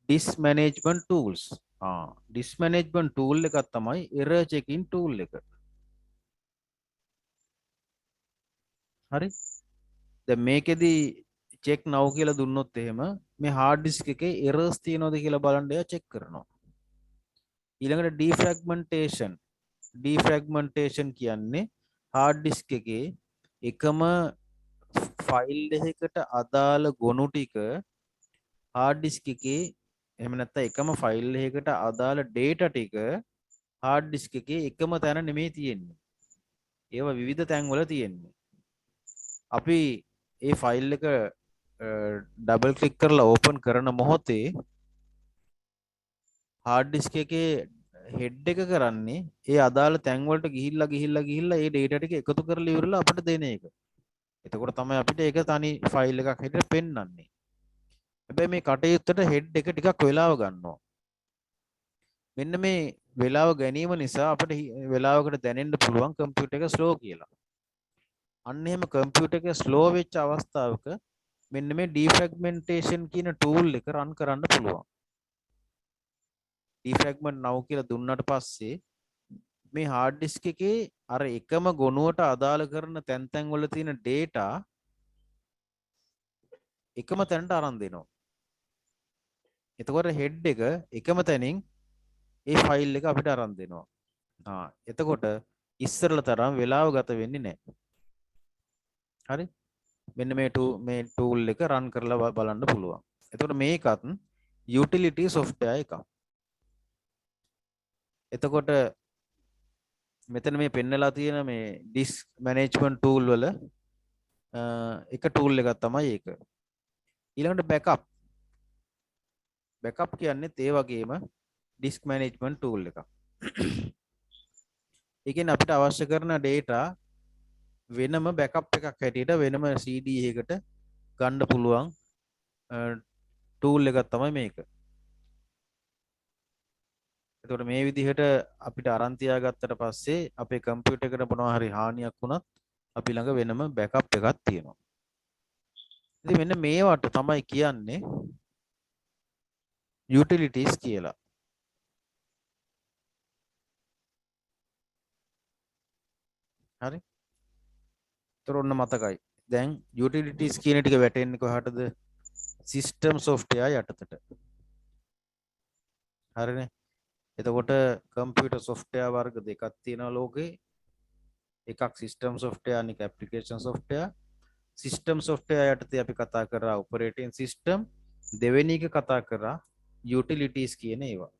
disk management tools. disk management tool එකක් තමයි error checking tool එක. හරි. දැන් මේකෙදි check now කියලා දුන්නොත් එහෙම මේ hard disk එකේ errors තියෙනවද කියලා බලන්න එයා check කරනවා. ඊළඟට defragmentation කියන්නේ hard disk එකේ එකම ෆයිල් එකකට අදාළ ගොනු ටික hard disk එකේ එහෙම නැත්නම් එකම ෆයිල් එකකට අදාළ data ටික hard disk එකේ එකම තැන නෙමෙයි තියෙන්නේ. ඒවා විවිධ තැන්වල තියෙන්නේ. අපි ඒ ෆයිල් එක ඩබල් ක්ලික් කරලා ඕපන් කරන මොහොතේ hard disk එකේ head එක කරන්නේ ඒ අදාළ තැන් වලට ගිහිල්ලා ඒ data ටික එකතු කරලා ඉවරලා අපිට දෙන එක. එතකොට තමයි අපිට ඒක තනි ෆයිල් එකක් හැටියට පෙන්වන්නේ. හැබැයි මේ කටයුත්තට head එක ටිකක් වෙලාව ගන්නවා. මෙන්න මේ වෙලාව ගැනීම නිසා අපිට වෙලාවකට දැනෙන්න පුළුවන් කම්පියුටර් එක ස්ලෝ කියලා. අන්න එහෙම කම්පියුටර් එක ස්ලෝ වෙච්ච අවස්ථාවක මෙන්න මේ defragmentation කියන tool එක run කරන්න පුළුවන්. defragment now කියලා දුන්නාට පස්සේ මේ hard disk එකේ අර එකම ගොනුවට අදාළ කරන තැන් වල තියෙන data එකම තැනට අරන් දෙනවා. එතකොට head එක එකම තැනින් ඒ ෆයිල් එක අපිට අරන් දෙනවා. එතකොට ඉස්සරලා තරම් වෙලාව ගත වෙන්නේ නැහැ. හරි. මෙන්න මේ tool එක run කරලා බලන්න පුළුවන්. එතකොට මේකත් utility software එකක්. එතකොට මෙතන මේ පෙන්නලා තියෙන මේ disk management tool වල එක tool එකක් තමයි ඒක. ඊළඟට backup කියන්නේ ඒ වගේම disk management tool එකක්. ඒ කියන්නේ අපිට අවශ්‍ය කරන data වෙනම backup එකක් හැටියට වෙනම CD එකකට ගන්න පුළුවන් tool එකක් තමයි මේක. එතකොට මේ විදිහට අපිට අරන් තියාගත්තට පස්සේ අපේ කම්පියුටර් එකට මොනවා හරි හානියක් වුණත් අපි ළඟ වෙනම බෑකප් එකක් තියෙනවා. ඉතින් මෙන්න මේවට තමයි කියන්නේ utilities කියලා. හරි. ඒතර ඔන්න මතකයි. දැන් utilities කියන ටික වැටෙන්නේ කොහටද? system software යටතට. හරිනේ. එතකොට කම්පියුටර් software වර්ග දෙකක් තියෙනවා ලෝකේ. එකක් system software අනික application software. system software යටතේ අපි කතා කරා operating system. දෙවෙනි එක කතා කරා utilities කියන ඒවා.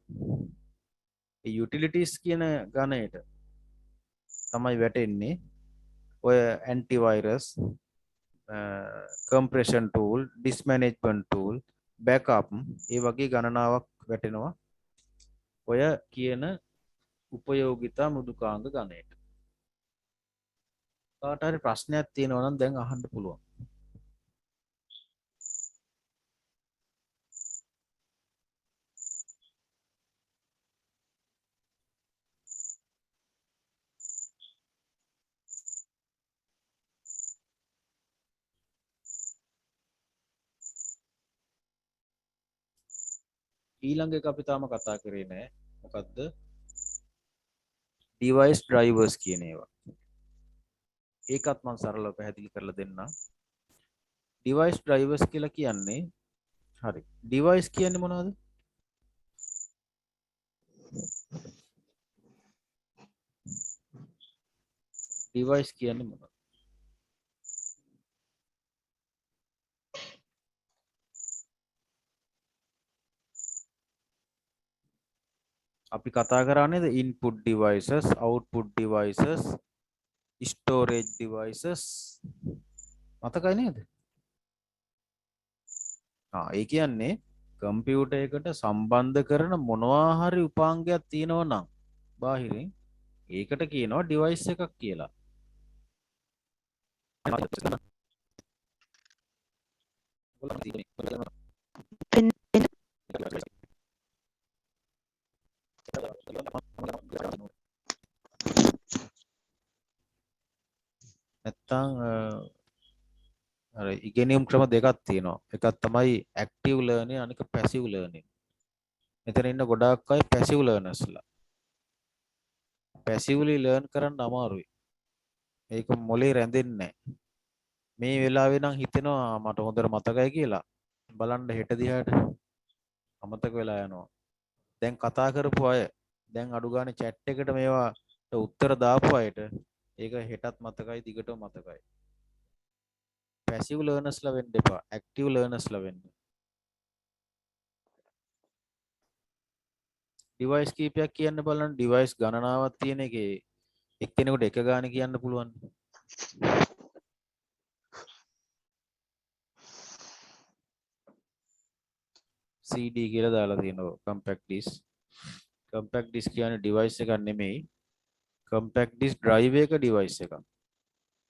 ඒ utilities කියන ගණයට තමයි වැටෙන්නේ ඔය antivirus, compression tool, disk management tool, backup ඒ වගේ ගණනාවක් වැටෙනවා ඔය කියන උපයෝගිතා මෘදුකාංග ගණයට. කාට හරි ප්‍රශ්නයක් තියෙනවා නම් දැන් අහන්න පුළුවන්. ඊළඟ එක අපි තාම කතා කරේ නෑ. මොකද්ද? device drivers කියන ඒවා. ඒකත් මම සරලව පැහැදිලි කරලා දෙන්නම්. device drivers කියලා කියන්නේ හරි. device කියන්නේ මොනවද? device කියන්නේ මොනවද? අපි කතා කරන්නේ input devices, output devices, storage devices මතකයි නේද? ඒ කියන්නේ කම්පියුටර් එකට සම්බන්ධ කරන මොනවා හරි උපාංගයක් තියෙනවා නම් බාහිරින් ඒකට කියනවා device එකක් කියලා. නැත්තම් අර ඉගෙනීම් ක්‍රම දෙකක් තියෙනවා. එකක් තමයි active learning අනික passive learning. මෙතන ඉන්න ගොඩාක් අය passive learnersලා. passively learn කරන්න අමාරුයි. ඒක මොලේ රැඳෙන්නේ නැහැ. මේ වෙලාවේ නම් හිතෙනවා මට හොඳට මතකයි කියලා. බලන්න හෙට දිහාට අමතක වෙලා යනවා. දැන් කතා කරපු අය දැන් අඩු ගානේ chat එකට මේවාට උත්තර දාපු අයට ඒක හෙටත් මතකයි දිගටම මතකයි. passive learners ලා වෙන්න එපා. active learners ලා වෙන්න. device කීපයක් කියන්න බලන්න. device ගණනාවක් තියෙන එකේ එක්කෙනෙකුට එක ගානේ කියන්න පුළුවන්. CD කියලා දාලා තියෙනවා compact disk. compact disk කියන්නේ device එකක් නෙමෙයි. compact disk drive එක device එකක්.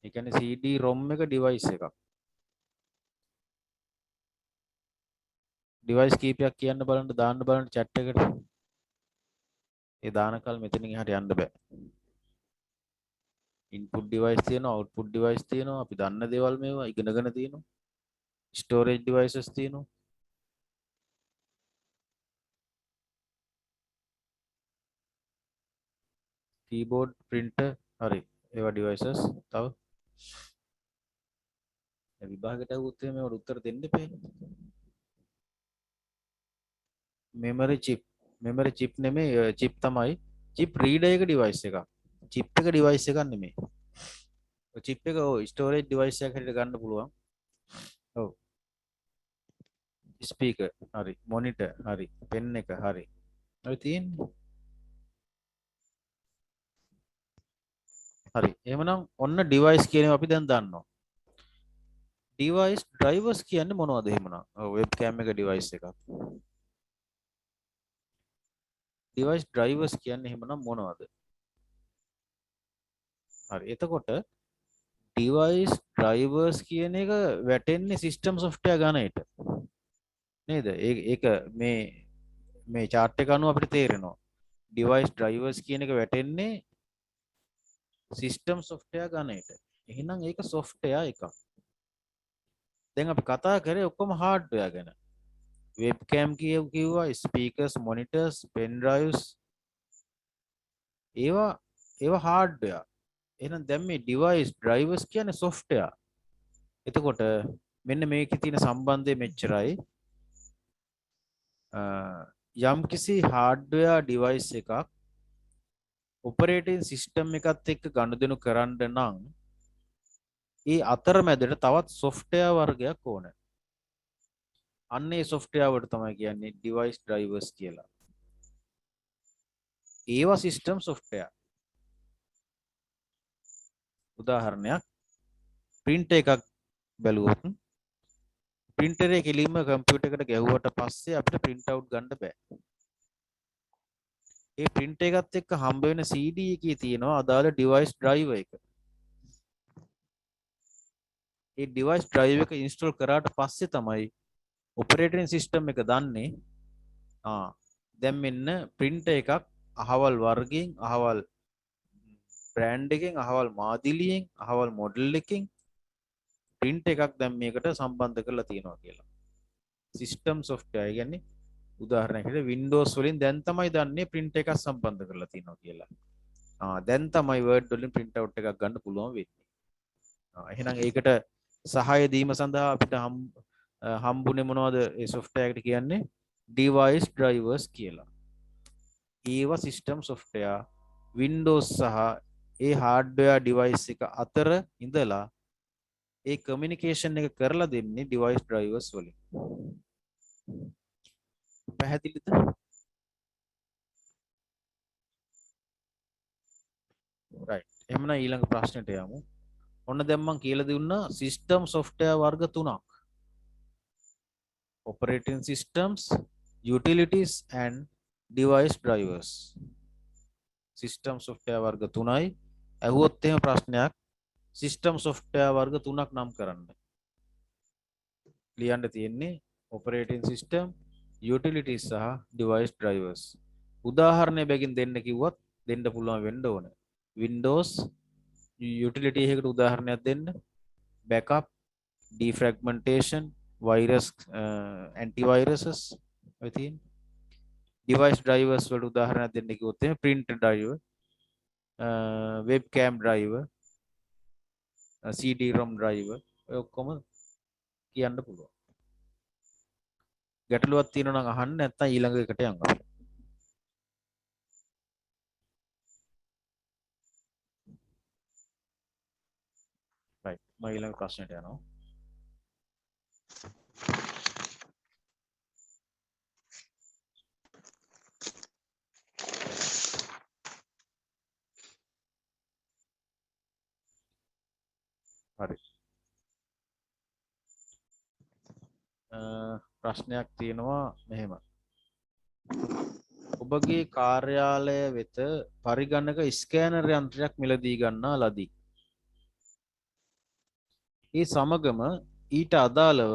ඒ කියන්නේ CD ROM එක device එකක්. device කීපයක් කියන්න බලන්න දාන්න බලන්න chat එකට. ඒ දානකල් මෙතනින් එහාට යන්න බෑ. input device තියෙනවා, output device තියෙනවා. අපි දන්න දේවල් මේවා ඉගෙනගෙන තියෙනවා. storage devices තියෙනවා. keyboard, printer, හරි. ඒවා devices. තව විභාගයට આવුත් එහෙම ඒවට උත්තර දෙන්න එපේ. memory chip. memory chip නෙමෙයි chip තමයි. chip reader එක device එකක්. chip එක device එකක් නෙමෙයි. ඔය chip එක storage device එකක් හැටියට ගන්න පුළුවන්. ඔව්. speaker හරි. monitor හරි. pen එක හරි. ඔය තියෙන්නේ. හරි. එහෙමනම් ඔන්න device කියන ඒවා අපි දැන් දන්නවා. device drivers කියන්නේ මොනවද එහෙමනම්? webcam එක device එකක්. device drivers කියන්නේ එහෙමනම් මොනවද? හරි. එතකොට device drivers කියන එක වැටෙන්නේ system software ගණයට. නේද? ඒක මේ chart එක අනුව අපිට තේරෙනවා. device drivers කියන එක වැටෙන්නේ system software ගණයට. එහෙනම් ඒක software එකක්. දැන් අපි කතා කරේ ඔක්කොම hardware ගැන. webcam කිව්වා, speakers, monitors, pen drives ඒවා hardware. එහෙනම් දැන් මේ device drivers කියන්නේ software. එතකොට මෙන්න මේකේ තියෙන සම්බන්ධය මෙච්චරයි. යම්කිසි hardware device එකක් operating system එකත් එක්ක ගනුදෙනු කරන්න නම් ඒ අතරමැදට තවත් software වර්ගයක් ඕන. අන්න ඒ software වලට තමයි කියන්නේ device drivers කියලා. ඒවා system software. උදාහරණයක් printer එකක් බැලුවොත් printer එක කෙලින්ම computer එකට ගැහුවට පස්සේ අපිට print out ගන්න බෑ. ඒ printer එකත් එක්ක හම්බ වෙන CD එකේ තියෙනවා අදාළ device driver එක. ඒ device drive එක install කරාට පස්සේ තමයි operating system එක දන්නේ දැන් මෙන්න printer එකක් අහවල් වර්ගයෙන් අහවල් brand එකෙන් අහවල් මාදිලියෙන් අහවල් model එකකින් print එකක් දැන් මේකට සම්බන්ධ කරලා තියෙනවා කියලා. system software කියන්නේ උදාහරණයකට Windows වලින් දැන් තමයි දන්නේ print එකක් සම්බන්ධ කරලා තියෙනවා කියලා. දැන් තමයි Word වලින් print out එකක් ගන්න පුළුවන් වෙන්නේ. එහෙනම් ඒකට සහාය දීම සඳහා අපිට හම්බුනේ මොනවද ඒ software එකට කියන්නේ device drivers කියලා. ඒවා system software Windows සහ ඒ hardware device එක අතර ඉඳලා ඒ communication එක කරලා දෙන්නේ device drivers වලින්. පැහැදිලිද? right. එහෙනම් ඊළඟ ප්‍රශ්නෙට යමු. ඔන්න දැන් මම කියලා දුන්නා system software වර්ග තුනක්. operating systems, utilities and device drivers. system software වර්ග තුනයි. අහුවොත් එහෙම ප්‍රශ්නයක් system software වර්ග තුනක් නම් කරන්න. ලියන්න තියෙන්නේ operating system, utilities සහ device drivers. උදාහරණයක් බැගින් දෙන්න කිව්වත් දෙන්න පුළුවන් වෙන්න ඕන. Windows utility එකකට උදාහරණයක් දෙන්න. backup, defragmentation, virus, antiviruses ඔය තියෙන. device drivers වලට උදාහරණයක් දෙන්න කිව්වොත් එහෙනම් printer driver, webcam driver, CD-ROM driver ඔය ඔක්කොම කියන්න පුළුවන්. ගැටලුවක් තියෙනවා නම් අහන්න නැත්නම් ඊළඟ එකට යන්න අපි. right මම ඊළඟ ප්‍රශ්නයට යනවා. හරි. ප්‍රශ්නයක් තියෙනවා මෙහෙම. ඔබගේ කාර්යාලය වෙත පරිගණක ස්කෑනර් යන්ත්‍රයක් මිලදී ගන්නා ලදී. ඒ සමගම ඊට අදාළව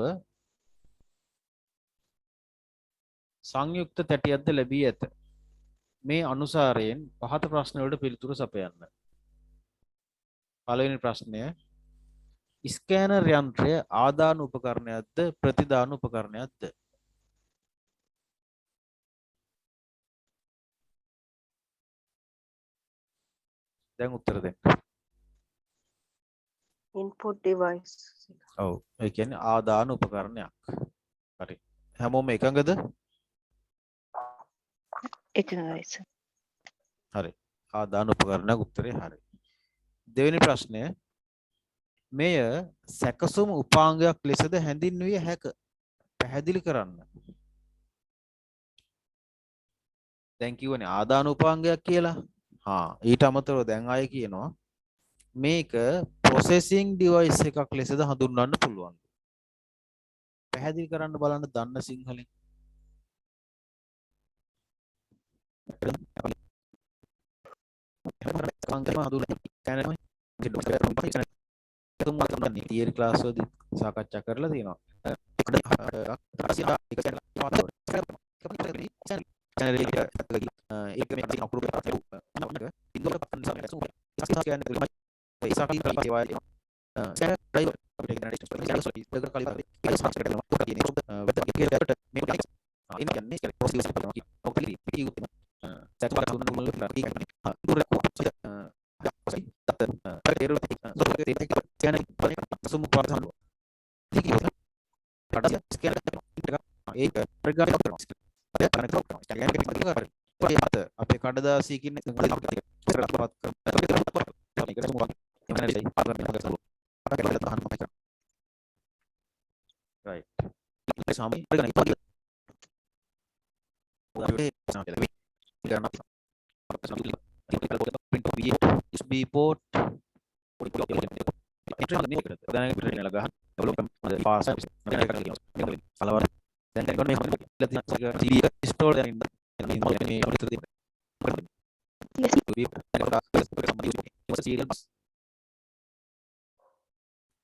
සංයුක්ත තැටියක්ද ලැබී ඇත. මේ අනුසාරයෙන් පහත ප්‍රශ්න වලට පිළිතුරු සපයන්න. පළවෙනි ප්‍රශ්නය ස්කෑනර් යන්ත්‍රය ආදාන උපකරණයක්ද ප්‍රතිදාන උපකරණයක්ද? දැන් උත්තර දෙන්න. input device. ඔව් ඒ කියන්නේ ආදාන උපකරණයක්. හරි. හැමෝම එකඟද? එකඟයි සර්. හරි. ආදාන උපකරණයක් උත්තරේ හරි. දෙවෙනි ප්‍රශ්නය මෙය සැකසුම් උපාංගයක් ලෙසද හැඳින්විය හැක. පැහැදිලි කරන්න. දැන් කියවනේ ආදාන උපාංගයක් කියලා. ඊට අමතරව දැන් ආයේ කියනවා මේක processing device එකක් ලෙසද හඳුන්වන්න පුළුවන්. පැහැදිලි කරන්න බලන්න දන්න සිංහලෙන්. තියරි ක්ලාස් වලදී සාකච්ඡා කරලා තියෙනවා. ඒක මේ අකුරු අපේ කඩදාසියකින් right USB port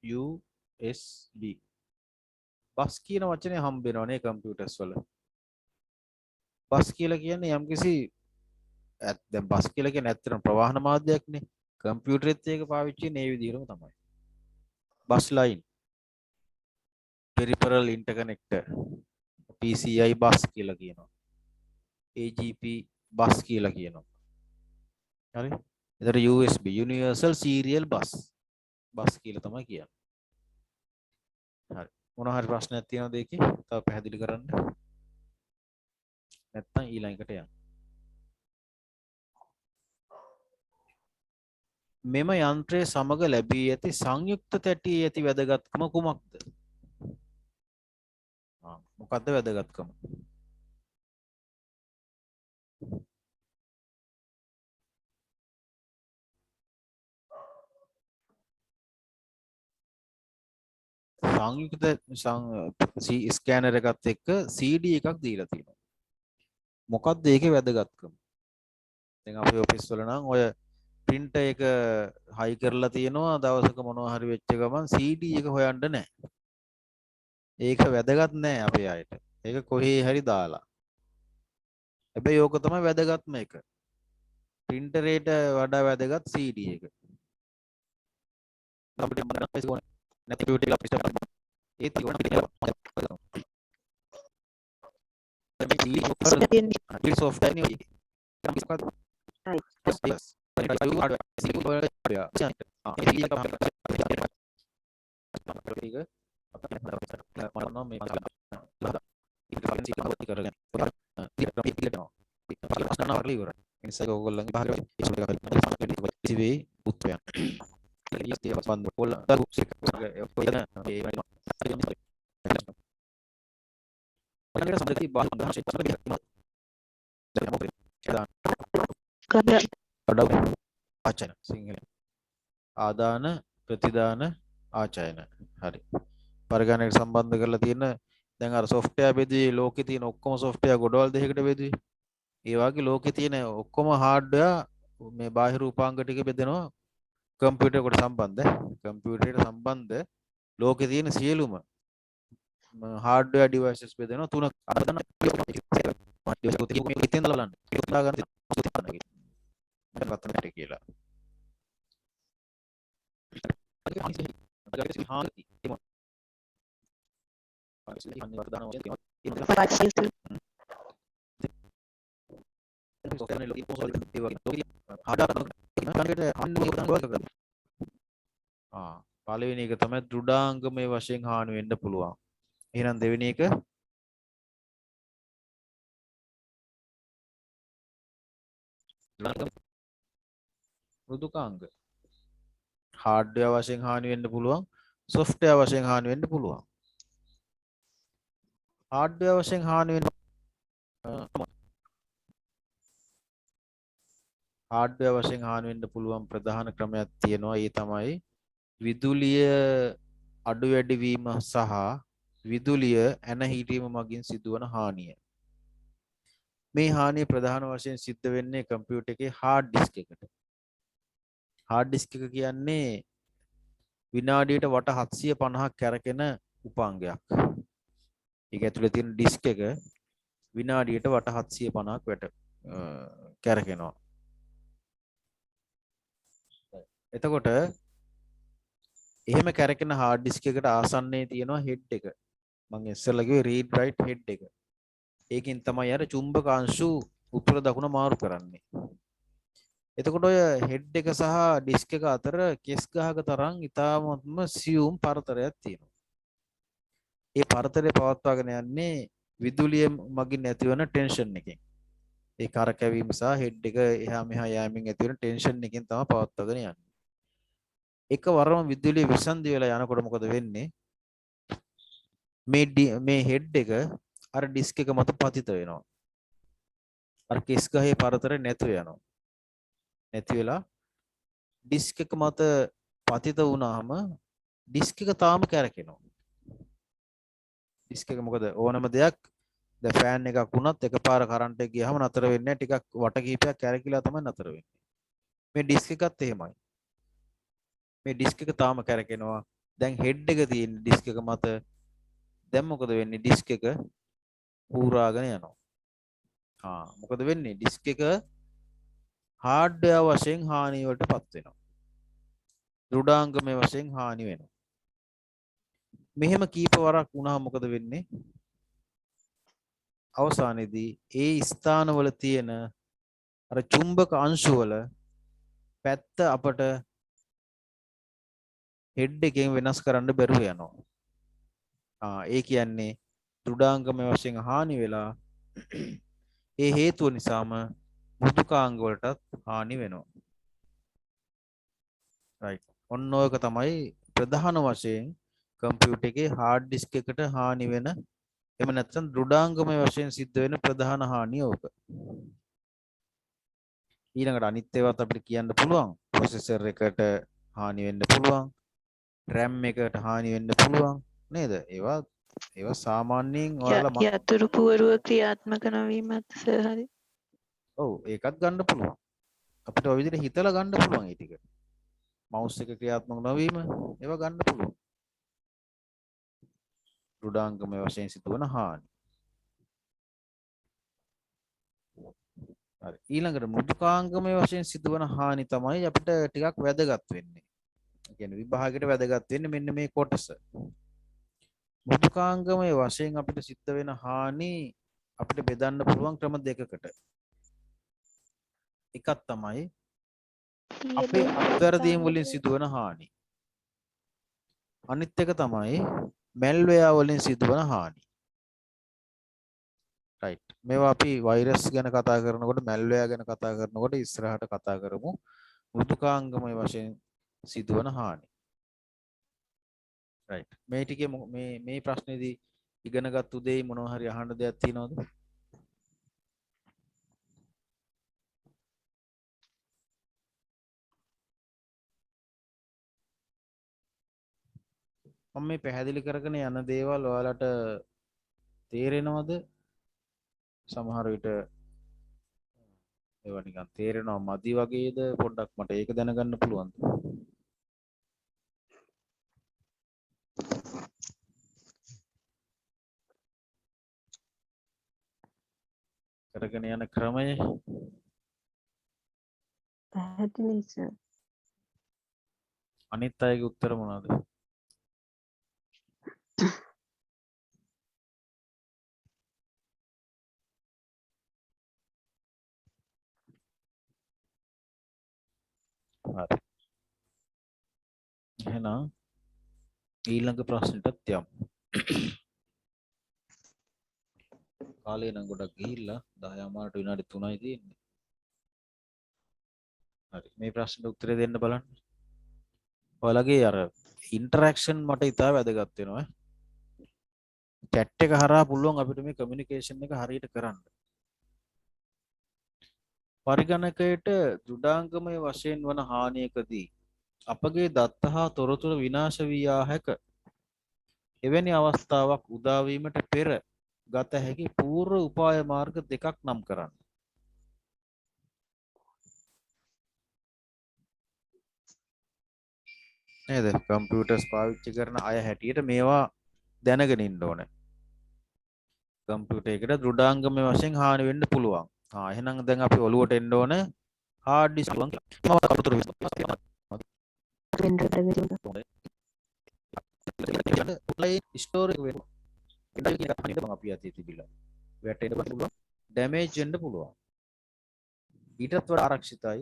USB bus කියන වචනේ හම්බ වෙනවනේ කම්පියුටර්ස් වල. බස් කියලා කියන්නේ යම්කිසි දැන් බස් කියලා කියන්නේ ඇත්තටම ප්‍රවාහන මාධ්‍යයක්නේ. කම්පියුටරෙත් ඒක පාවිච්චි කරන්නේ මේ විදිහටම තමයි. Bus line, peripheral interconnector, PCI bus කියලා කියනවා. AGP බස් කියලා කියනවා. හරි? එතකොට USB Universal Serial Bus කියලා තමයි කියන්නේ. හරි. මොනවා හරි ප්‍රශ්නයක් තියෙනවද ඒකේ? තව පැහැදිලි කරන්න. නැත්නම් ඊළඟට යන්න. මෙම යන්ත්‍රය සමග ලැබී ඇති සංයුක්ත තැටියේ ඇති වැදගත්කම කුමක්ද? මොකක්ද වැදගත්කම? සංයුක්ත ස්කෑනර් එකත් එක්ක CD එකක් දීලා තියෙනවා. මොකක්ද ඒකේ වැදගත්කම? දැන් අපේ ඔෆිස් වල නම් ඔය printer එක හයි කරලා තියෙනවා දවසක මොනවා හරි වෙච්ච ගමන් CD එක හොයන්න නැහැ. ඒක වැදගත් නැහැ අපේ අයට. ඒක කොහේ හරි දාලා. හැබැයි ඕක තමයි වැදගත්ම එක. printer එකට වඩා වැදගත් CD එක. අපිට මතක නැහැ නැති computer එක අපිට ඒත් ඒක ඕන software නේ. ආචයන සිංහල ආදාන ප්‍රතිදාන ආචයන හරි පරිගණකයට සම්බන්ධ කරලා තියෙන දැන් අර software බෙදුවේ ලෝකේ තියෙන ඔක්කොම software ගොඩවල් දෙකකට බෙදුවේ ඒ වගේ ලෝකේ තියෙන ඔක්කොම hardware මේ බාහිර උපාංග ටික බෙදෙනවා කම්පියුටර් එකට කම්පියුටරයට සම්බන්ධ ලෝකේ තියෙන සියලුම hardware devices බෙදෙනවා තුනක් අදන ඉතින් බලන්න ගන්න කියලා පළවෙනි එක තමයි දෘඩාංගමයේ වශයෙන් හානි වෙන්න පුළුවන්. එහෙනම් දෙවෙනි එක මෘදුකාංග. හાર્ඩ්වෙයාර් වශයෙන් හානි වෙන්න පුළුවන්, සොෆ්ට්වෙයාර් වශයෙන් හානි වෙන්න පුළුවන්. හાર્ඩ්වෙයාර් වශයෙන් හානි වෙන්න හાર્ඩ්වෙයාර් වශයෙන් හානි වෙන්න පුළුවන් ප්‍රධාන ක්‍රමයක් තියෙනවා. ඒ තමයි විදුලිය අඩු වැඩි වීම සහ විදුලිය ඇන හිටීම මගින් සිදුවන හානිය. මේ හානිය ප්‍රධාන වශයෙන් සිද්ධ වෙන්නේ කම්පියුටර් එකේ හાર્ඩ් ඩිස්ක් එකට. හાર્ඩ් ඩිස්ක් එක කියන්නේ විනාඩියට වට 750ක් කැරකෙන උපාංගයක්. ඒක ඇතුලේ තියෙන ඩිස්ක් එක විනාඩියට වට 750ක් කැරකෙනවා. එතකොට එහෙම කැරකෙන hard disk එකට ආසන්නයේ තියෙනවා head එක. මම ඉස්සෙල්ලා කිව්වේ read write head එක. ඒකෙන් තමයි අර චුම්බක අංශු උතුර දකුණ මාරු කරන්නේ. එතකොට ඔය head එක සහ disk එක අතර කෙස් ගහක තරම් ඉතාමත්ම සියුම් පරතරයක් තියෙනවා. ඒ පරතරය පවත්වාගෙන යන්නේ විදුලිය මගින් ඇතිවන ටෙන්ෂන් එකෙන්. ඒ කරකැවීම සහ head එක එහා මෙහා යෑමෙන් ඇතිවන ටෙන්ෂන් එකෙන් තමයි පවත්වාගෙන යන්නේ. එකවරම විදුලිය විසන්ධි වෙලා යනකොට මොකද වෙන්නේ? මේ හෙඩ් එක අර ඩිස්ක් එක මත පතිත වෙනවා. අර කෙස් ගහේ පරතරය නැතු වෙනවා. නැති වෙලා ඩිස්ක් එක මත පතිත වුණාම ඩිස්ක් එක තාම කැරකෙනවා. ඩිස්ක් එක මොකද ඕනම දෙයක් දැන් ෆෑන් එකක් වුණත් එකපාර කරන්ට් එක ගියාම නතර වෙන්නේ නැහැ. ටිකක් වට කීපයක් කැරකිලා තමයි නතර වෙන්නේ. මේ ඩිස්ක් එකත් එහෙමයි. මේ ඩිස්ක් එක තාම කැරකෙනවා. දැන් හෙඩ් එක තියෙන ඩිස්ක් එක මත දැන් මොකද වෙන්නේ? ඩිස්ක් එක හූරාගෙන යනවා. මොකද වෙන්නේ? ඩිස්ක් එක හાર્ඩ්වෙයාර් වශයෙන් හානි වලටපත් වෙනවා. දෘඩාංගමයේ වශයෙන් හානි වෙනවා. මෙහෙම කීප වරක් වුණාම මොකද වෙන්නේ? අවසානයේදී ඒ ස්ථානවල තියෙන අර චුම්බක අංශු වල පැත්ත අපට හෙඩ් එකෙන් වෙනස් කරන්න බැරුව යනවා. ඒ කියන්නේ දෘඩාංගම වශයෙන් හානි වෙලා ඒ හේතුව නිසාම මෘදුකාංග වලටත් හානි වෙනවා. right. ඔන්න ඔයක තමයි ප්‍රධාන වශයෙන් කම්පියුටර් එකේ හાર્ඩ් ඩිස්ක් එකට හානි වෙන එහෙම නැත්නම් දෘඩාංගම වශයෙන් සිද්ධ වෙන ප්‍රධාන හානිය ඕක. ඊළඟට අනිත් ඒවාත් අපිට කියන්න පුළුවන්. ප්‍රොසෙසර් එකට හානි වෙන්න පුළුවන්. RAM එකට හානි වෙන්න පුළුවන් නේද? ඒවා සාමාන්‍යයෙන් ඔයාලා යතුරු පුවරුව ක්‍රියාත්මක නොවීමත් හරි. ඔව් ඒකත් ගන්න පුළුවන්. අපිට ඔය විදිහට හිතලා ගන්න පුළුවන් ඒ ටික. මවුස් එක ක්‍රියාත්මක නොවීම ඒවා ගන්න පුළුවන්. දෘඩාංගම වශයෙන් සිදුවන හානි. හරි. ඊළඟට මෘදුකාංගම වශයෙන් සිදුවන හානි තමයි අපිට ටිකක් වැදගත් වෙන්නේ. ඒ කියන්නේ විභාගයට වැදගත් වෙන්නේ මෙන්න මේ කොටස. මෘදුකාංගමයේ වශයෙන් අපිට සිද්ධ වෙන හානි අපිට බෙදන්න පුළුවන් ක්‍රම දෙකකට. එකක් තමයි අපේ අත්වැරදීම් වලින් සිදුවන හානි. අනිත් එක තමයි මැල්වෙයාර් වලින් සිදුවන හානි. right. මේවා අපි වෛරස් ගැන කතා කරනකොට මැල්වෙයාර් ගැන කතා කරනකොට ඉස්සරහට කතා කරමු මෘදුකාංගමයේ වශයෙන් සිදුවන හානි. right. මේ ටිකේ මේ ප්‍රශ්නේදී ඉගෙනගත්තු දෙයි මොනවා හරි අහන්න දෙයක් තියෙනවද? මම මේ පැහැදිලි කරගෙන යන දේවල් ඔයාලට තේරෙනවද? සමහර විට ඒවා නිකන් තේරෙනව මදි වගේද පොඩ්ඩක් මට ඒක දැනගන්න පුළුවන්ද? කරගෙන යන ක්‍රමය පැහැදිලි සර්. අනිත් අයගේ උත්තර මොනවද? හරි. එහෙනම් ඊළඟ ප්‍රශ්නෙටත් යමු. කාලේ නම් ගොඩක් ගිහිල්ලා 10:00 විනාඩි 3යි තියෙන්නේ. හරි. මේ ප්‍රශ්නෙට උත්තරේ දෙන්න බලන්න. ඔයාලගේ අර ඉන්ටරැක්ෂන් මට ඉතා වැදගත් වෙනවා. chat එක හරහා පුළුවන් අපිට මේ කමියුනිකේෂන් එක හරියට කරන්න. පරිගණකයට දෘඩාංගමය වශයෙන් වන හානියකදී අපගේ දත්ත හා තොරතුරු විනාශ වී යා හැක. එවැනි අවස්ථාවක් උදා වීමට පෙර ගත හැකි පූර්ව උපාය මාර්ග දෙකක් නම් කරන්න. නේද? කම්පියුටර්ස් පාවිච්චි කරන අය හැටියට මේවා දැනගෙන ඉන්න ඕනේ. කම්පියුටර් එකට දෘඩාංගමය වශයෙන් හානි වෙන්න පුළුවන්. එහෙනම් දැන් අපි ඔලුවට එන්න ඕනේ hard disk පුළුවන් කියලා. මම කරුතුරු ස්ටෝරේජ් වෙන ඉඩ කියන හානියද මම අපි අතේ තිබිලා. වැටෙන්න පුළුවන්. ඩැමේජ් වෙන්න පුළුවන්. ඊටත් වඩා ආරක්ෂිතයි.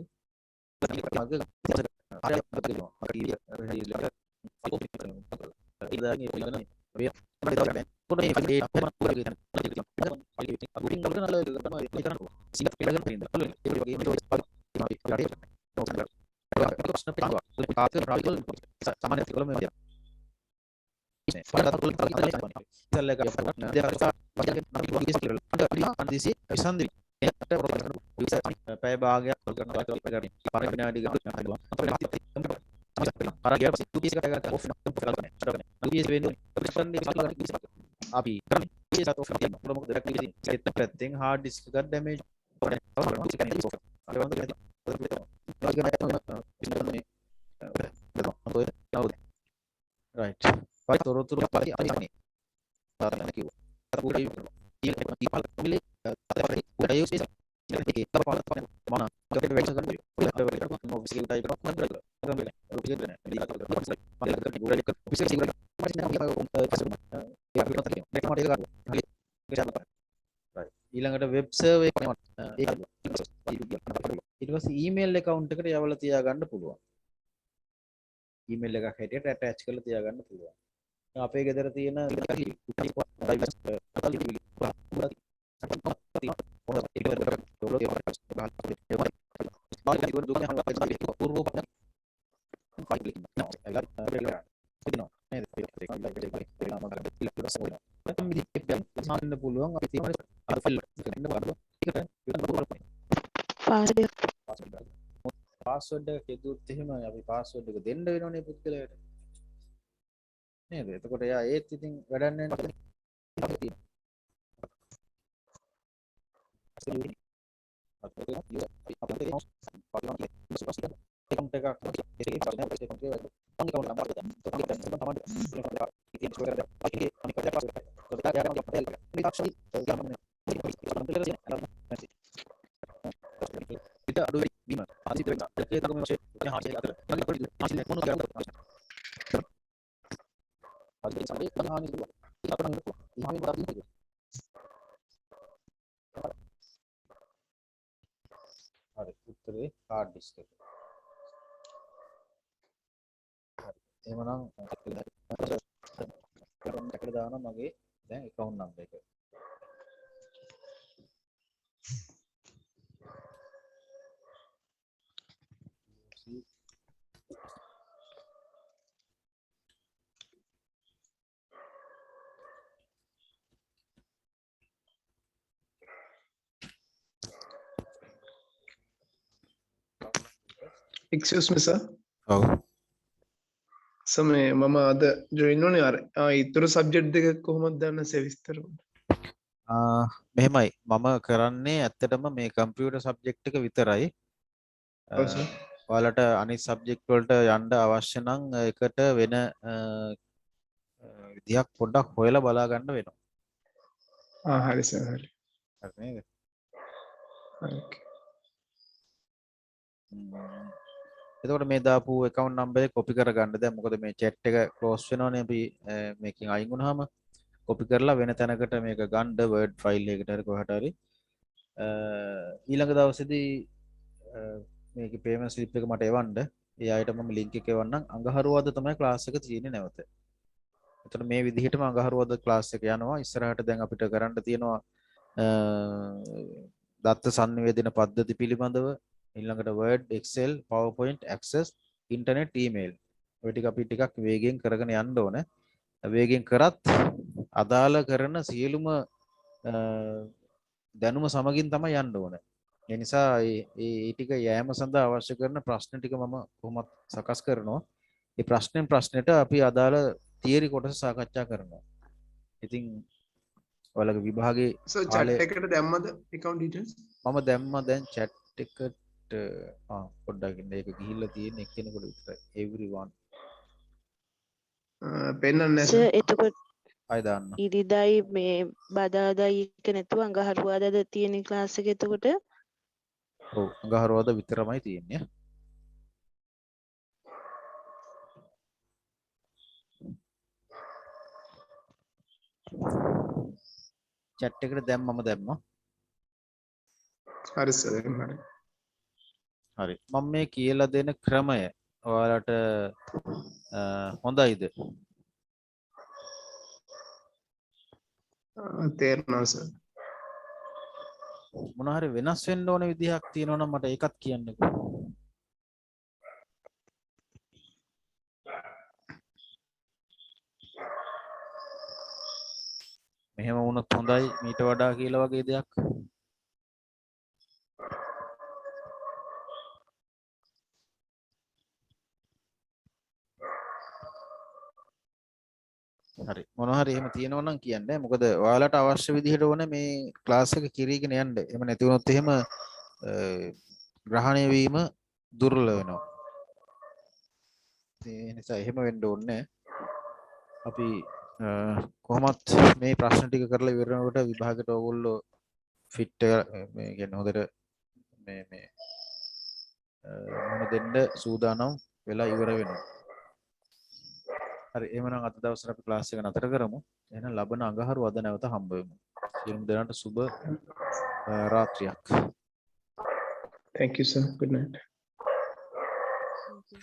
පැය භාගයක් විනාඩි අපි පැත්තෙන් hard disk එක damage right. තොරතුරු ඊළඟට වෙබ් සර්වර් එක ඊට පස්සේ ඊමේල් account එකට යවලා තියාගන්න පුළුවන්. ඊමේල් එකක් හැටියට attach කරලා තියාගන්න පුළුවන්. අපේ ගෙදර තියෙන පුළුවන් අපි තියෙන පාස්වර්ඩ් එක කෙදුවොත් එහෙම අපි පාස්වර්ඩ් එක දෙන්න වෙනවනේ පුද්ගලයාට නේද? එතකොට එයා ඒත් ඉතින් වැඩක් නැහැ. හරි උත්තරේ hard disk එක. හරි. එහෙමනම් එකට දානවා මගේ දැන් account number එක. Excuse me sir. ඔව්. සර් මේ මම අද join වුණේ අර ඊතුරු subject දෙක කොහොමද දන්න සවිස්තර. මෙහෙමයි මම කරන්නේ ඇත්තටම මේ කම්පියුටර් සබ්ජෙක්ට් එක විතරයි. ඔව් සර්. ඔයාලට අනිත් සබ්ජෙක්ට් වලට යන්න අවශ්‍ය නම් ඒකට වෙන විදියක් පොඩ්ඩක් හොයලා බලා ගන්න වෙනවා. හරි සර් හරි. හරි නේද? Okay. එතකොට මේ දාපු account number එක copy කරගන්න. දැන් මොකද මේ chat එක close වෙනවනේ අපි මේකෙන් අයින් වුණාම copy කරලා වෙන තැනකට මේක ගන්න word file එකකට හරි කොහට හරි ඊළඟ දවසේදී මේකේ payment slip එක මට එවන්න. ඒ අයට මම link එක එවන්නම්. අඟහරුවාද තමයි class එක තියෙන්නේ නැවත. එතකොට මේ විදිහටම අඟහරුවාද class එක යනවා. ඉස්සරහට දැන් අපිට කරන්න තියෙනවා දත්ත sannivedana පද්ධති පිළිබඳව ඊළඟට Word, Excel, PowerPoint, Access, Internet, Email. ඔය ටික අපි ටිකක් වේගෙන් කරගෙන යන්න ඕන. වේගෙන් කරත් අදාළ කරන සියලුම දැනුම සමගින් තමයි යන්න ඕන. ඒ නිසා ඒ ටික යෑම සඳහා අවශ්‍ය කරන ප්‍රශ්න ටික මම කොහොමත් සකස් කරනවා. ඒ ප්‍රශ්නෙන් ප්‍රශ්නෙට අපි අදාළ තියරි කොටස සාකච්ඡා කරනවා. ඉතින් ඔයාලගේ විභාගේ සර් chat එකට දැම්මද account details? මම දැම්මා දැන් chat එකට පොඩ්ඩක් ඉන්න ඒක ගිහිල්ලා තියෙන එක්කෙනෙකුට විතරයි everyone පෙන්නන්නේ නැහැ සර් සර්. එතකොට ආය දාන්න. ඉරිදයි මේ බදාදායි එක නැතුව අඟහරුවාදාද තියෙන ක්ලාස් එක එතකොට ඔව් අඟහරුවාද විතරමයි තියෙන්නේ. chat එකට දැම්මම දැම්මා. හරි සර් හරි. හරි මම මේ කියලා දෙන ක්‍රමය ඔයාලට හොඳයිද? තේරෙනවා සර්. මොන හරි වෙනස් වෙන්න ඕන විදිහක් තියෙනවා නම් මට ඒකත් කියන්නකෝ. මෙහෙම වුණොත් හොඳයි මීට වඩා කියලා වගේ දෙයක්. හරි මොනවා හරි එහෙම තියෙනවා නම් කියන්න. මොකද ඔයාලට අවශ්‍ය විදිහට ඕනේ මේ ක්ලාස් එක කිරීගෙන යන්න. එහෙම නැති වුණොත් එහෙම ග්‍රහණය වීම දුර්වල වෙනවා. ඒ නිසා එහෙම වෙන්න ඕනේ. අපි කොහොමත් මේ ප්‍රශ්න ටික කරලා ඉවර වෙනකොට විභාගයට ඕගොල්ලෝ ෆිට මේ කියන්නේ හොඳට මේ මොන දෙන්න සූදානම් වෙලා ඉවර වෙනවා. හරි එහෙනම් අද දවසට අපි ක්ලාස් එක නතර කරමු. එහෙනම් ලබන අඟහරුවාද නැවත හම්බ වෙමු. සියලුම දෙනාට සුබ රාත්‍රියක්. Thank you, sir. Good night. Thank you.